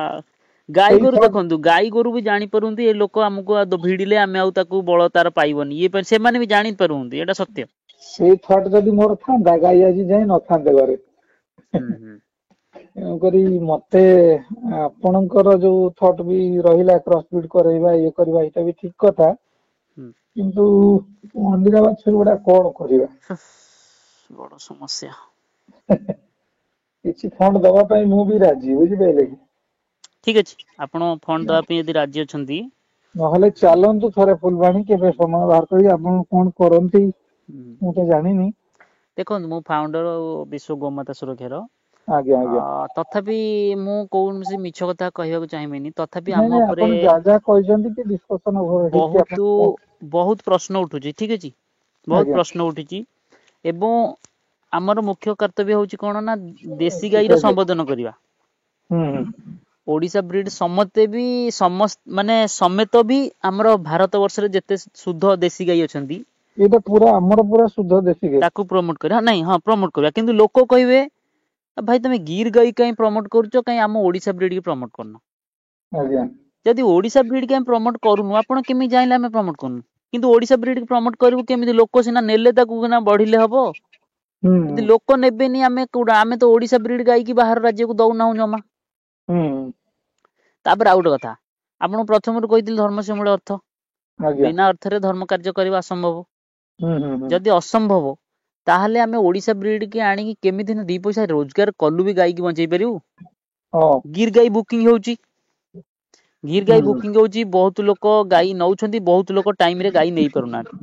ଗାଈ ଗୋରୁ ଦେଖନ୍ତୁ, ଗାଈ ଗୋରୁ ବି ଜାଣିପାରନ୍ତି ଏ ଲୋକ ଆମକୁ ଭିଡିଲେ ଆମେ ଆଉ ତାକୁ ବଳ ତାର ପାଇବନି, ଇଏ ସେମାନେ ବି ଜାଣିପାରୁନ୍ତି, ଏଇଟା ସତ୍ୟ। ସେଇ ଥଟ ଯଦି ମୋର ଥାନ୍ତା, ଗାଈ ଆଜି ଯାଇ ନଥାନ୍ତେ ଘରେ। ତେଣୁକରି ମତେ ଆପଣଙ୍କର ଯୋଉ ଥଟ ବି ରହିଲା, କ୍ରସ ବିଟ କରେଇବା, ଇଏ କରିବା, ଏଇଟା ବି ଠିକ କଥା। କିନ୍ତୁ ଅଣ୍ଡିରା ବାଛୁରୀ ଗୁଡା କଣ କରିବା, ବଡ ସମସ୍ୟା। କିଛି ଫଣ୍ଡ ଦବା ପାଇଁ ମୁଁ ବି ରାଜି, ବୁଝିପାରିଲେ କି? ଠିକ ଅଛି, ଆପଣ ଫଣ୍ଡ ଦବା ପାଇଁ ଯଦି ରାଜି ଅଛନ୍ତି, ନହେଲେ ଚାଲନ୍ତୁ ଥରେ ଫୁଲବାଣୀ, କେବେ ସମୟ ବାହାର କରି। ଆପଣ କଣ କରନ୍ତି ମୁଁ ତ ଜାଣିନି। ଦେଖନ୍ତୁ, ମୁଁ ଫାଉଣ୍ଡର ବିଶ୍ୱ ଗୋମାତା ସୁରକ୍ଷାର। ଆଜ୍ଞା ଆଜ୍ଞା। ତଥାପି ମୁଁ କୌଣସି ମିଛ କଥା କହିବାକୁ ଚାହିଁବିନି। ତଥାପି ଆମ ନାଇଁ ନାଇଁ, ଉପରେ ଆପଣ ଯାହା କହିଛନ୍ତି କି ଡିସ୍କସନ ହେଇଛି, ବହୁତ ପ୍ରଶ୍ନ ଉଠୁଛି। ଠିକ ଅଛି, ବହୁତ ପ୍ରଶ୍ନ ଉଠିଛି, ଏବଂ ଆମର ମୁଖ୍ୟ କର୍ତ୍ତବ୍ୟ ହଉଛି କଣ ନା, ଦେଶୀ ଗାଈର ସମ୍ବୋଧନ କରିବା। ଓଡିଶା ବ୍ରିଡ ସମେତ ବି ଆମର ଭାରତ ବର୍ଷରେ ଯେତେ ଶୁଦ୍ଧ ଦେଶୀ ଗାଈ ଅଛନ୍ତି, ଏଇଟା ପୁରା ଆମର ପୁରା ଶୁଦ୍ଧ ଦେଶୀ ଗାଈ, ତାକୁ ପ୍ରମୋଟ କରିବା। ନାଇଁ, ହଁ, ପ୍ରମୋଟ କରିବା। କିନ୍ତୁ ଲୋକ କହିବେ, ଭାଇ ତମେ ଗିର୍ ଗାଈ କାଇଁ ପ୍ରମୋଟ କରୁଛ, କାଇଁ ଆମ ଓଡିଶା ବ୍ରିଡ କି ପ୍ରମୋଟ କରୁନ? ଯଦି ଓଡିଶା ବ୍ରିଡ କି ଆମେ ପ୍ରମୋଟ କରୁନୁ, ଆପଣ କେମିତି ଜାଣିଲେ ଆମେ ପ୍ରମୋଟ କରୁନୁ? କିନ୍ତୁ ଓଡିଶା ବ୍ରିଡ ପ୍ରମୋଟ କରିବୁ କେମିତି? ଲୋକ ସିନା ନେଲେ, ତାକୁ ସିନା ବଢିଲେ ହବ। ଯଦି ଲୋକ ନେବେନି, ଆମେ ତ ଓଡିଶା ବ୍ରିଡ ଗାଇକି ବାହାର ରାଜ୍ୟକୁ ଦଉନାହୁଁ ଜମା। ତାପରେ ଆଉ ଗୋଟେ କଥା, ଆପଣଙ୍କୁ ପ୍ରଥମରୁ କହିଥିଲି, ଧର୍ମ ସମ୍ବଳ ଅର୍ଥ। ବିନା ଅର୍ଥରେ ଧର୍ମ କାର୍ଯ୍ୟ କରିବା ଅସମ୍ଭବ। ଯଦି ଅସମ୍ଭବ, ତାହେଲେ ଆମେ ଓଡିଶା ବ୍ରିଡ କି ଆଣିକି କେମିତି 2 ପଇସା ରୋଜଗାର କଲୁ ବି ଗାଈକି ବଞ୍ଚେଇ ପାରିବୁ? ଗିର୍ ଗାଈ ବୁକିଂ ହଉଛି, ବହୁତ ଲୋକ ଗାଈ ନଉଛନ୍ତି, ବହୁତ ଲୋକ ଟାଇମ ରେ ଗାଈ ନେଇ ପାରୁନାହାନ୍ତି।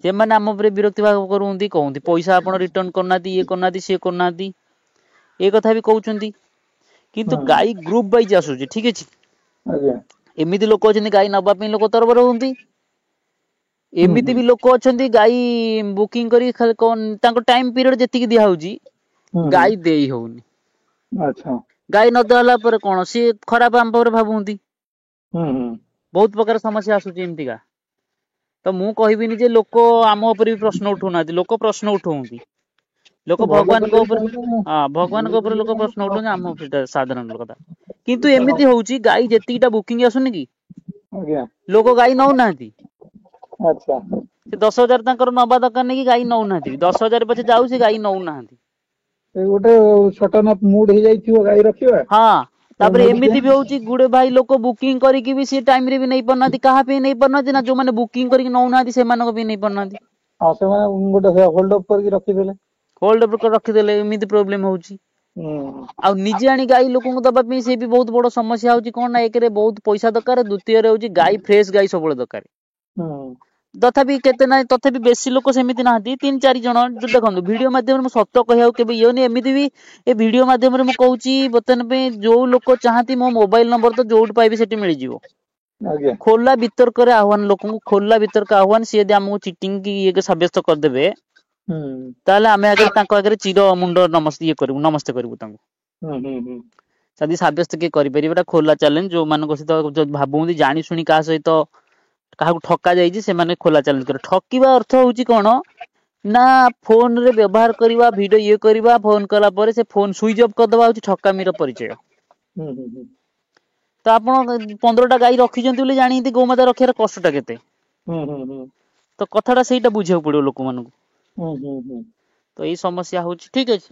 ସେମାନେ ଆମ ଉପରେ ବିରକ୍ତି ଭାବ କରୁନ୍ତି, କହନ୍ତି ପଇସା ଆପଣ ରିଟର୍ଣ କରୁନାହାନ୍ତି, ଇଏ କରୁନାହାନ୍ତି, ସିଏ କରୁନାହାନ୍ତି, ଏ କଥା ବି କହୁଛନ୍ତି। କିନ୍ତୁ ଗାଈ ଗ୍ରୁପ ୱାଇଜ ଆସୁଛି, ଠିକ ଅଛି। ଏମିତି ଲୋକ ଅଛନ୍ତି ଗାଈ ନବା ପାଇଁ ଲୋକ ତରବର ହୁଅନ୍ତି, ଏମିତି ବି ଲୋକ ଅଛନ୍ତି ଗାଈ ବୁକିଂ କରି ତାଙ୍କ ଟାଇମ ପିରିୟଡ ଯେତିକି ଦିଆ ହଉଛି, ଗାଈ ଦେଇ ହଉନି। ଗାଈ ନଦେଲା ପରେ କଣ, ସିଏ ଖରାପ ଆମ ପାଖରେ ଭାବୁନ୍ତି। ବହୁତ ପ୍ରକାର ସମସ୍ୟା ଆସୁଛି ଏମିତିକା। ତ ମୁଁ କହିବିନି ଯେ ଲୋକ ଆମ ଉପରେ ବି ପ୍ରଶ୍ନ ଉଠଉନାହାନ୍ତି, ଲୋକ ପ୍ରଶ୍ନ ଉଠଉଛନ୍ତି। ଲୋକ ଭଗବାନଙ୍କ ଉପରେ ଲୋକ ପ୍ରଶ୍ନ ଉଠଉଛନ୍ତି, ଆମ ସାଧାରଣ କଥା। କିନ୍ତୁ ଏମିତି ହଉଛି, ଗାଈ ଯେତିକିଟା ବୁକିଂ ଆସୁନି କି, ଲୋକ ଗାଈ ନଉନାହାନ୍ତି। ସେ 10,000 ତାଙ୍କର ନବା ଦରକାର ନାଇଁ କି, ଗାଈ ନଉନାହାନ୍ତି। 10,000 ପଛେ ଯାଉ, ସେ ଗାଈ ନଉନାହାନ୍ତି। ଗୋଟେ ସଟନ ଅଫ ମୁଡ ହେଇଯାଇଥିବ ଗାଈ ରଖିବା। ତାପରେ ଏମିତି ବି ହଉଛି, ଗୁଡେ ଭାଇ ଲୋକ ବୁକିଂ କରିକି ବି ସେ ଟାଇମ ରେ ବି ନେଇ ପାରୁନାହାନ୍ତି। କାହା ପାଇଁ ନେଇ ପାରୁନାହାନ୍ତି ନା, ଯୋଉମାନେ ବୁକିଂ କରିକି ନଉନାହାନ୍ତି ସେମାନଙ୍କ ପାଇଁ ନେଇ ପାରୁନାହାନ୍ତି। ସେମାନେ ଗୋଟେ ହୋଲ୍ଡ ଅପ୍ କରିକି ରଖିଦେଲେ। ହୋଲ୍ଡ ଉପରେ ରଖିଦେଲେ ଏମିତି ପ୍ରୋବ୍ଲେମ ହଉଛି। ଆଉ ନିଜେ ଆଣି ଗାଈ ଲୋକଙ୍କୁ ଦବା ପାଇଁ ସେ ବି ବହୁତ ବଡ ସମସ୍ୟା ହଉଛି। କଣ ନା ଏକରେ ବହୁତ ପଇସା ଦରକାର, ଦ୍ୱିତୀୟରେ ହଉଛି ଗାଈ ଫ୍ରେଶ ଗାଈ ସବୁବେଳେ ଦରକାର। ତଥାପି କେତେ ନାହିଁ, ତଥାପି ବେଶୀ ଲୋକ ସେମିତି ନାହାନ୍ତି, 3-4 ଜଣ। ଦେଖନ୍ତୁ ଭିଡିଓ ମାଧ୍ୟମରେ ମୁଁ ସତ କହିବାକୁ କେବେ ଇଏ ହଉନି। ଏମିତି ବି ଏ ଭିଡିଓ ମାଧ୍ୟମରେ ମୁଁ କହୁଛି ବର୍ତ୍ତମାନ ପାଇଁ ଯୋଉ ଲୋକ ଚାହାନ୍ତି ମୋ ମୋବାଇଲ ନମ୍ବର ତ ଯୋଉଠି ପାଇବେ ସେଠି ମିଳିଯିବ। ଖୋଲା ବିତର୍କରେ ଆହ୍ୱାନ, ଲୋକଙ୍କୁ ଖୋଲା ବିତର୍କ ଆହ୍ୱାନ। ସିଏ ଯଦି ଆମକୁ ଚିଟିଂ କି ଇଏ ସାବ୍ୟସ୍ତ କରିଦେବେ ତାହେଲେ ଆମେ ଆଗରେ ତାଙ୍କ ଆଗରେ ଚିର ମୁଣ୍ଡ ନମସ୍ତେ କରିବୁ ତାଙ୍କୁ। ଯଦି ସାବ୍ୟସ୍ତ କିଏ କରିପାରିବେ, ଏଟା ଖୋଲା ଚ୍ୟାଲେଞ୍ଜ। ଯୋଉମାନଙ୍କ ସହିତ ଭାବୁଛନ୍ତି ଜାଣି ଶୁଣି କାହା ସହିତ କାହାକୁ ଠକା ଯାଇଛି, ସେମାନେ ଖୋଲା ଚ୍ୟାଲେଞ୍ଜ କରିବେ। ଠକିବା ଅର୍ଥ ହଉଛି କଣ ନା ଫୋନ ରେ ବ୍ୟବହାର କରିବା, ଭିଡିଓ ଇଏ କରିବା, ଫୋନ କଲା ପରେ ସେ ଫୋନ ସୁଇଚ ଅଫ୍ କରିଦବା ହଉଛି ଠକାମିର ପରିଚୟ। ତ ଆପଣ 15ଟା ଗାଈ ରଖିଛନ୍ତି ବୋଲି ଜାଣିନ୍ତି ଗୋମାତା ରଖିବାର କଷ୍ଟଟା କେତେ। ତ କଥାଟା ସେଇଟା ବୁଝିବାକୁ ପଡିବ ଲୋକମାନଙ୍କୁ। ତ ଏଇ ସମସ୍ୟା ହଉଛି। ଠିକ ଅଛି,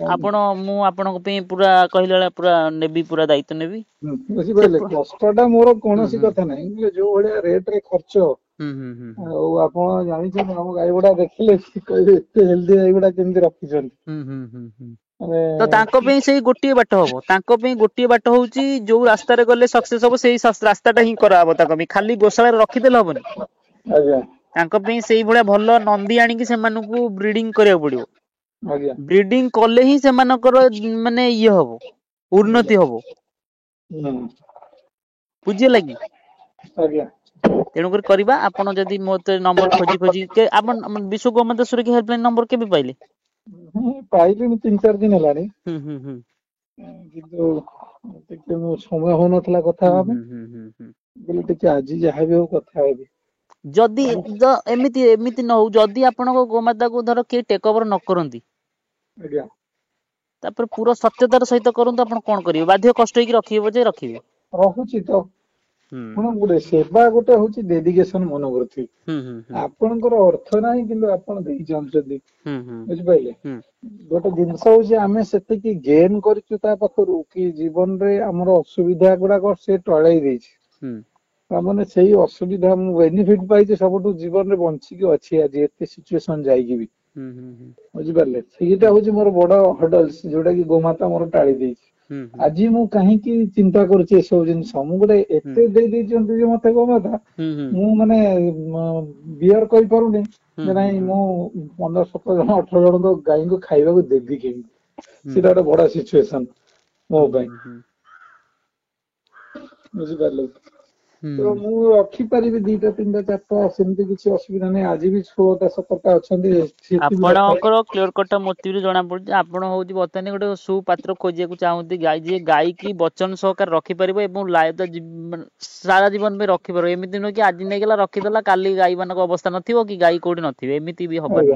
ମୁଁ ଆପଣଙ୍କ ପାଇଁ ପୁରା କହିଲା ଭଳିଆ ପୁରା ନେବି, ପୁରା ଦାୟିତ୍ୱ ନେବି। ବୁଝିପାରିଲେ, କଷ୍ଟଟା ମୋର କୌଣସି କଥା ନାହିଁ। ଯୋଉ ଭଳିଆ ରେଟ ରେ ଖର୍ଚ୍ଚ, ଆଉ ଆପଣ ଜାଣିଛନ୍ତି ଆମ ଗାଈ ଗୁଡା ଦେଖିଲେ କହିବେ ଏତେ ହେଲ୍ଦି ଗାଈ ଗୁଡା କେମିତି ରଖିଛନ୍ତି। ତ ତାଙ୍କ ପାଇଁ ସେଇ ଗୋଟିଏ ବାଟ ହବ। ତାଙ୍କ ପାଇଁ ଗୋଟିଏ ବାଟ ହଉଛି ଯୋଉ ରାସ୍ତାରେ ଗଲେ ସକ୍ସେସ୍ ହବ ସେଇ ରାସ୍ତାଟା ହିଁ କରାହବ ତାଙ୍କ ପାଇଁ। ଖାଲି ଗୋଶାଳାରେ ରଖିଦେଲେ ହବନି। ତାଙ୍କ ପାଇଁ ସେଇ ଭଳିଆ ଭଲ ନନ୍ଦୀ ଆଣିକି ସେମାନଙ୍କୁ ବ୍ରିଡିଂ କରିବାକୁ ପଡିବ। ବ୍ରିଡିଂ କଲେ ହିଁ ସେମାନଙ୍କର ମାନେ ଇଏ ହବ, ଉନ୍ନତି ହବ। ବୁଝିହେଲା କି? ତେଣୁକରି କରିବା। ଆପଣ ଯଦି ମତେ ନମ୍ବର ଖୋଜି ଆପଣ ବିଶ୍ଵ ଗୋମାତା ସୁରକ୍ଷା ହେଲ୍ପଲାଇନ ନମ୍ବର କେବେ ପାଇଲେ? ପାଇଲିଣି 3-4 ଦିନ ହେଲାଣି। କିନ୍ତୁ ଟିକେ ମୁଁ ସମୟ ହଉନଥିଲା କଥା ହେବା ପାଇଁ, ବୋଲି ଟିକେ ଆଜି ଯାହାବି ହଉ କଥା ହେବି। ଯଦି ଏମିତି ନ ହଉ, ଯଦି ଆପଣଙ୍କ ଗୋମାତାକୁ ଧର କିଏ ଟେକ୍ ଓଭର ନ କରନ୍ତି, ତାପରେ ପୁରା ସତ୍ୟତାର ସହିତ କରନ୍ତୁ, ଆପଣ କଣ କରିବେ? ବାଧ୍ୟ କଷ୍ଟ ହେଇକି ରଖିବେ ପଛେ ରଖିବେ। ରହୁଛି ତ ଶୁଣ, ଗୋଟେ ସେବା ଗୋଟେ ହଉଛି ଡେଡିକେସନ ମନୋବୃତ୍ତି। ଆପଣଙ୍କର ଅର୍ଥ ନାହିଁ କିନ୍ତୁ ଆପଣ ଦେଇ ଚାହୁଁଛନ୍ତି। ବୁଝିପାରିଲେ, ଗୋଟେ ଜିନିଷ ହଉଛି ଆମେ ସେତିକି ଗେନ୍ କରିଛୁ ତା ପାଖରୁ କି ଜୀବନରେ ଆମର ଅସୁବିଧା ଗୁଡାକ ସେ ଟଳେଇ ଦେଇଛି। ତାମାନେ ସେଇ ଅସୁବିଧା ମୁଁ ବେନିଫିଟ ପାଇଛି ସବୁଠୁ, ଜୀବନରେ ବଞ୍ଚିକି ଅଛି ଆଜି ଏତେ ସିଚୁଏସନ ଯାଇକି ବି। ବୁଝିପାରିଲେ, ସେଇଟା ହଉଛି ମୋର ବଡ ହର୍ଡଲ୍ସ, ଯୋଉଟା କି ଗୋମାତା ମୋର ଟାଳି ଦେଇଛି। ଆଜି ମୁଁ କାହିଁକି ଚିନ୍ତା କରୁଛି ଏସବୁ ଜିନିଷ, ମୁଁ ଗୋଟେ ଏତେ ଦେଇ ଦେଇଛନ୍ତି ଯେ ମତେ ଗୋମାତା, ମୁଁ ମାନେ ବିୟର କରିପାରୁନି ଯେ ନାଇଁ ମୁଁ 15-17 ଜଣ 18 ଜଣଙ୍କ ଗାଈଙ୍କୁ ଖାଇବାକୁ ଦେବି କେମିତି। ସେଇଟା ଗୋଟେ ବଡ ସିଚୁଏସନ ମୋ ପାଇଁ। ବୁଝିପାରିଲେ, ତ ମୁଁ ରଖିପାରିବି 2ଟା 3ଟା 4ଟା, ସେମିତି କିଛି ଅସୁବିଧା ନାହିଁ। ଆଜି ବି 16ଟା 17ଟା ଅଛନ୍ତି। ଆପଣଙ୍କର କ୍ଲିୟର କଟ୍ ମୋତିରୁ ଜଣା ପଡୁଛି। ଆପଣ ହଉଛି ବର୍ତ୍ତମାନ ଗୋଟେ ସୁପାତ୍ର ଖୋଜିବାକୁ ଚାହୁଁନ୍ତି, ଯିଏ ଗାଈ କି ବଚନ ସହକାରେ ରଖିପାରିବ ଏବଂ ସାରା ଜୀବନ ପାଇଁ ରଖିପାରିବ। ଏମିତି ନୁହେଁ କି ଆଜି ନେଇଗଲା ରଖିଦେଲା, କାଲି ଗାଈ ମାନଙ୍କ ଅବସ୍ଥା ନଥିବ କି ଗାଈ କୋଉଠି ନଥିବେ, ଏମିତି ବି ହବନି।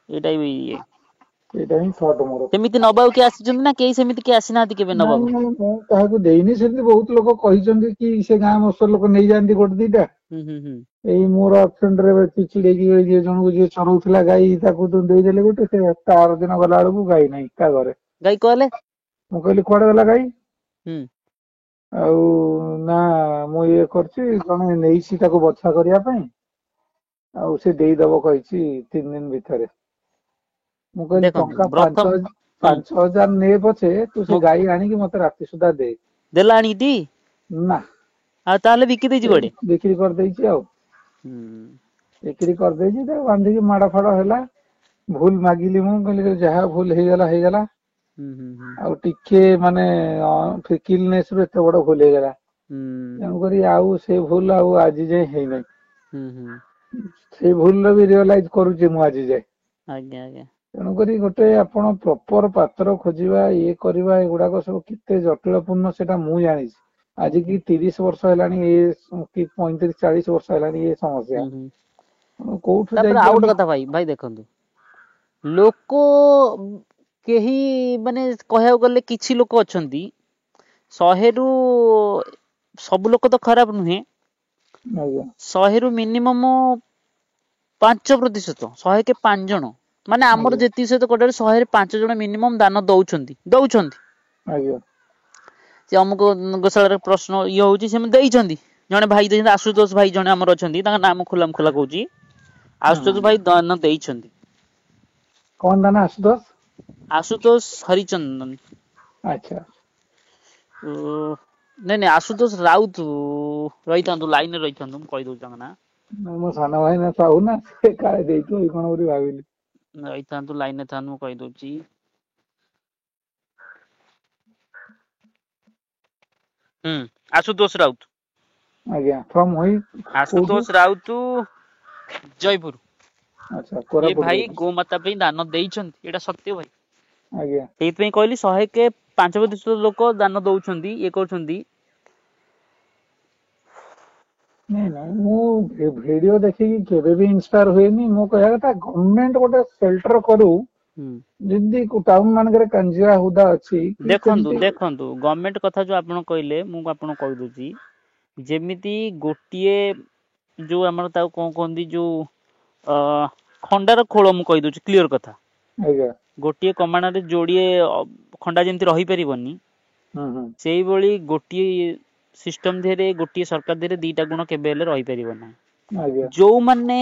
ଏଇଟା ବି ଇଏ ଏଇଟା ହିଁ ଥଟ ମୋର। ସେମିତି ନବାକୁ କିଏ ଆସିଛନ୍ତି ନା କେହି ସେମିତି କିଏ ଆସିନାହାନ୍ତି କେବେ ନବାକୁ? ନାଇଁ, ମୁଁ କାହାକୁ ଦେଇନି। ସେମିତି ବହୁତ ଲୋକ କହିଛନ୍ତି କି ସେ ଗାଁ ମସର ଲୋକ ନେଇଯାଆନ୍ତି 1-2ଟା। ଏଇ ମୋର ଆକ୍ସିଡେଣ୍ଟରେ ଚିଡେଇକି ଜଣକୁ ଯିଏ ଚରଉଥିଲା ଗାଈ, ତାକୁ ଦେଇଦେଲେ ଗୋଟେ। ସେ ତା ଆର ଦିନ ଗଲା ବେଳକୁ ଗାଈ ନାହିଁ ତା ଘରେ। ଗାଈ କହିଲେ, ମୁଁ କହିଲି କୁଆଡେ ଗଲା ଗାଈ? ଆଉ ନା, ମୁଁ ଇଏ କରିଛି, ଜଣେ ନେଇଛି ତାକୁ ବଛା କରିବା ପାଇଁ, ଆଉ ସେ ଦେଇଦବ କହିଛି 3 ଦିନ ଭିତରେ। ମୁଁ କହିଲି ଦେଖନ୍ତୁ ଟଙ୍କା 5,000 ନେ ପଛେ, ତୁ ସେ ଗାଈ ଆଣିକି ମତେ ରାତି ସୁଦ୍ଧା ଦେ। ଦେଲା ଆଣିକି? ନା, ଆଉ ତାହେଲେ ବିକି ଦେଇଛି କୁଆଡେ? ବିକ୍ରି କରିଦେଇଛି। ଆଉ ବିକ୍ରି କରିଦେଇଛି, ତାକୁ ବାନ୍ଧିକି ମାଡ ଫାଡ ହେଲା। ଭୁଲ ମାଗିଲି, ମୁଁ କହିଲି ଯାହା ଭୁଲ ହେଇଗଲା ହେଇଗଲା। ଆଉ ଟିକେ ମାନେ ଫିକିଲନେସ ରୁ ଏତେ ବଡ ଭୁଲ ହେଇଗଲା। ତେଣୁକରି ଆଉ ସେ ଭୁଲ ଆଉ ଆଜି ଯାଏ ହେଇନାହିଁ। ସେଇ ଭୁଲର ବି ରିଅଲାଇଜ କରୁଛି ମୁଁ ଆଜି ଯାଏ। ତେଣୁକରି ଗୋଟେ ଆପଣ ପ୍ରପର ପାତ୍ର ଖୋଜିବା, ଇଏ କରିବା, ଏଗୁଡାକ ସବୁ କେତେ ଜଟିଳ ପୂର୍ଣ୍ଣ ସେଟା ମୁଁ ଜାଣିଛି। ଆଜି କି 30 ବର୍ଷ ହେଲାଣି, କି 35-40 ବର୍ଷ ହେଲାଣି ଏ ସମସ୍ୟା। କୋଉଠୁ ତାପରେ ଯାଇକି ଆଉ ଗୋଟେ ଆମେ କଥା ଭାଇ ଦେଖନ୍ତୁ, ଲୋକ କେହି ମାନେ କହିବାକୁ ଗଲେ କିଛି ଲୋକ ଅଛନ୍ତି, 100ରୁ ସବୁ ଲୋକ ତ ଖରାପ ନୁହେଁ, 100ରୁ ମିନିମମ 5%, 100 କି 5 ଜଣ, ମାନେ ଆମର ଯେତିକି ସହିତ ଗୋଟେ 100ରେ 5 ଜଣ ମିନିମମ ଦାନ ଦଉଛନ୍ତି। ସେ ଅମୁକ ଗୋଶାଳାରେ ପ୍ରଶ୍ନ ଇଏ ହଉଛି, ସେମାନେ ଦେଇଛନ୍ତି। ଜଣେ ଭାଇ ଦେଇଛନ୍ତି, ଆଶୁତୋଷ ଭାଇ ଜଣେ ଆମର ଅଛନ୍ତି, ତାଙ୍କ ନାମ ଖୋଲା କହୁଛି। ଆଶୁତୋଷ ଭାଇ ଦାନ ଦେଇଛନ୍ତି। कौन दाना आशुतोष? आशुतोष हरिचंदन। अच्छा नहीं नहीं आशुतोष राउत रही लाइन रही कही दौ ना मो सान भाई ना साहू ना से काले देइतो ई कोन बोली भाबिली रही लाइन था कही दौची आशुतोष राउत आज्ञा फ्रॉम होई आशुतोष राउत जयपुर। अच्छा ये कोरापुट भाई गोमाता पे दान देइछन्ति एटा सत्य भाई। आज्ञा ସେଇଥିପାଇଁ କହିଲି 105% ଲୋକ ଦାନ ଦଉଛନ୍ତି ଇଏ କରୁଛନ୍ତି। नहीं नहीं मु वीडियो देखि कि केबे भी इंस्पायर होएनी मो कहया कथा गवर्नमेंट गोटे शेल्टर करू जिंदी टाउन मानकरे कंजिया हुदा अछि देखंतु देखंतु गवर्नमेंट कथा जो आपण कहले मु आपण कहि दोची जेमिति गोटिए जो हमर ताऊ कोन कोंदी जो खंडार खोल मु कहि दोची क्लियर कथा आज्ञा गोटिए कमाणरे जोड़िए खंडा जेमति रही परिबनी सेही भली गोटिए सिस्टम धेरे गोटिए सरकार धेरे दीटा गुण केबे हेले रही परिबो ना आज्ञा जो माने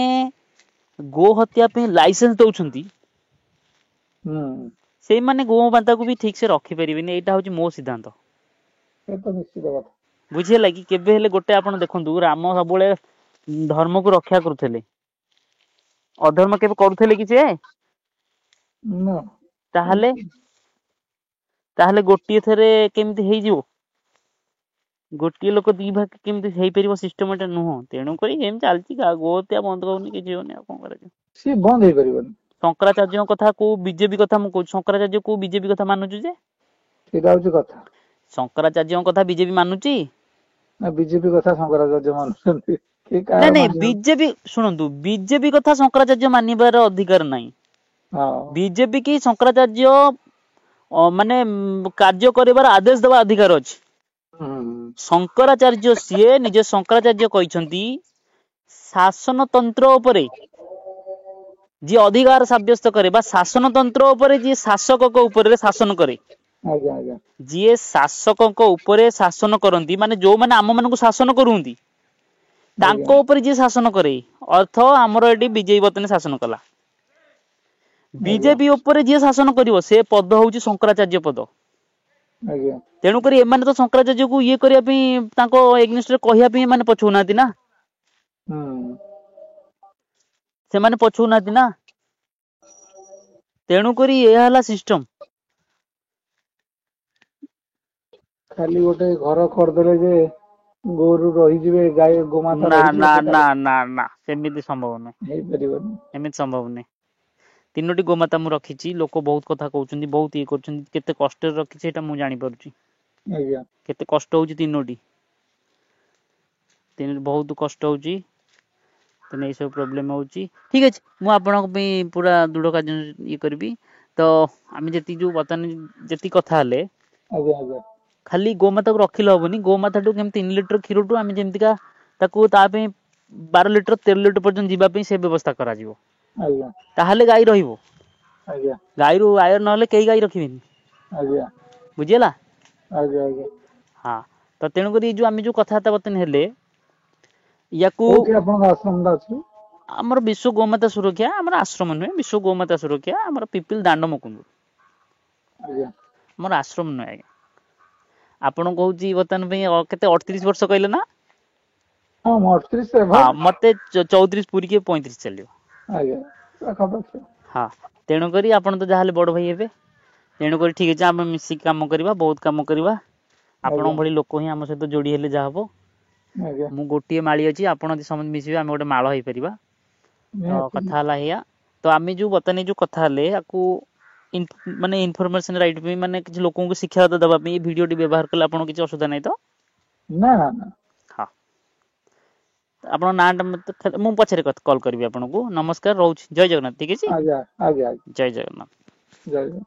गो हत्या पे लाइसेंस दउछंती से माने गो माता को भी ठीक से रखी परिबेनी एटा होची मो सिद्धांत ए तो निश्चित बात बुझे लागी केबे हेले गोटे आपण देखंतु राम सबले धर्म को रक्षा करथले अधर्म केबे करथले कि से न ताहले ताहले गोटिए थरे केमति हेइ जिवो गोटिए लोक दी भाग केमति हेइ परिबो सिस्टम एटा नुहो तेणु करी एम चालची गोहत्या बंद होनी कि जीवनी कोन करे सी बंद हे परिबन शंकराचार्य कथा को बीजेपी कथा मु कहू शंकराचार्य को बीजेपी कथा मानुछु जे सेटा होची कथा शंकराचार्य कथा बीजेपी मानुची ना बीजेपी कथा शंकराचार्य मानुछंती के का नहीं नहीं बीजेपी सुनंतु बीजेपी कथा शंकराचार्य मानिबार अधिकार नाही हां बीजेपी की शंकराचार्य माने कार्य करिबार आदेश देवा अधिकार अछि शंकराचार्य सीए निजे शंकराचार्य कहिसंती शासन तंत्र उपरे जी अधिकार साब्यस्त करे बा शासन तंत्र उपरे जी शासक को ऊपर शासन करे आज्ञा आज्ञा जी शासक को ऊपर शासन करंती माने जो माने आम मानकु शासन करूंती तांको ऊपर जी शासन करे अर्थ हमर एडी बीजेपी बतने शासन कला बीजेपी ऊपर जी शासन करिवो से पद होउची शंकराचार्य पद आज्ञा तेणु करी एमाने तो शंकराचार्य को ये करिया पे तांको एग्नेस्ट रे कहिया पे माने पछुनाती ना से माने पछुनाती ना तेणु करी ए हला सिस्टम खाली गोटे घर कर देले जे गोरु रही जिवे गाय गोमाता ना रही ना ना ना ना सेमिति संभव नै हे परिबन एमिति संभव नै तीनोटी गोमाता मु रखिची लोक बहुत कथा कहउछन्ती बहुत ये करछन्ती केते कष्ट रखिची एटा मु जानि परुची आज्ञा केते कष्ट होउची तीन बहुत कष्ट होउची तने ए सब प्रॉब्लम होउची ठीक अछि मु आपनक पे पूरा दृढ़ कार्य ये करबी तो आमी जति जो बतन जति कथा हले आज्ञा आज्ञा खाली गोमाता को रखिल होबनी गोमाता टू केम 3 लीटर खीर टू आमी जेमतिका ताकू ता पे 12 लीटर 13 लीटर पर्यंत जीवा पे से व्यवस्था करा जिवो आज्ञा ताहले गाई रहिबो आज्ञा गाई रु आयर नहले केई गाई रखिबिनी आज्ञा बुझियला आज्ञा आज्ञा हां तो तेनु करी जो आमी जो कथा बतन हेले याकू ओके आपन आश्रम दा अछि हमर विश्व गोमाता सुरक्षा हमर आश्रम नै विश्व गोमाता सुरक्षा हमर पिपिल दांड मुकुंद आज्ञा हमर आश्रम नै आपण कहूची बतन पे केते 38 वर्ष कहले ना हां 38 से हां मते 34 पूरी के 35 चलियो आज्ञा रखा हां तेणु करी आपण तो जाहले बड़ भाई हेबे तेणु करी ठीक अछि हम मिसी काम करबा बहुत काम करबा आपण भली लोक ही हम सहित जोड़ी हेले जा हबो आज्ञा मु गोटिए माळी अछि आपण जि समझ मिसिबे हम गोटे माळ होई परिबा तो कथा हला हिया तो आमी जो बतने जो कथा हले आकू माने इन्फॉर्मेशन राइट पे माने किछ लोकन को शिक्षा दबा पे वीडियो टी व्यवहार करला आपण किछ असुविधा नै तो ना ना ना हां आपण नाट मु पछरे कॉल करबी आपण को नमस्कार रहउछ जय जगन्नाथ ठीक अछि आज्ञा आज्ञा जय जगन्नाथ जय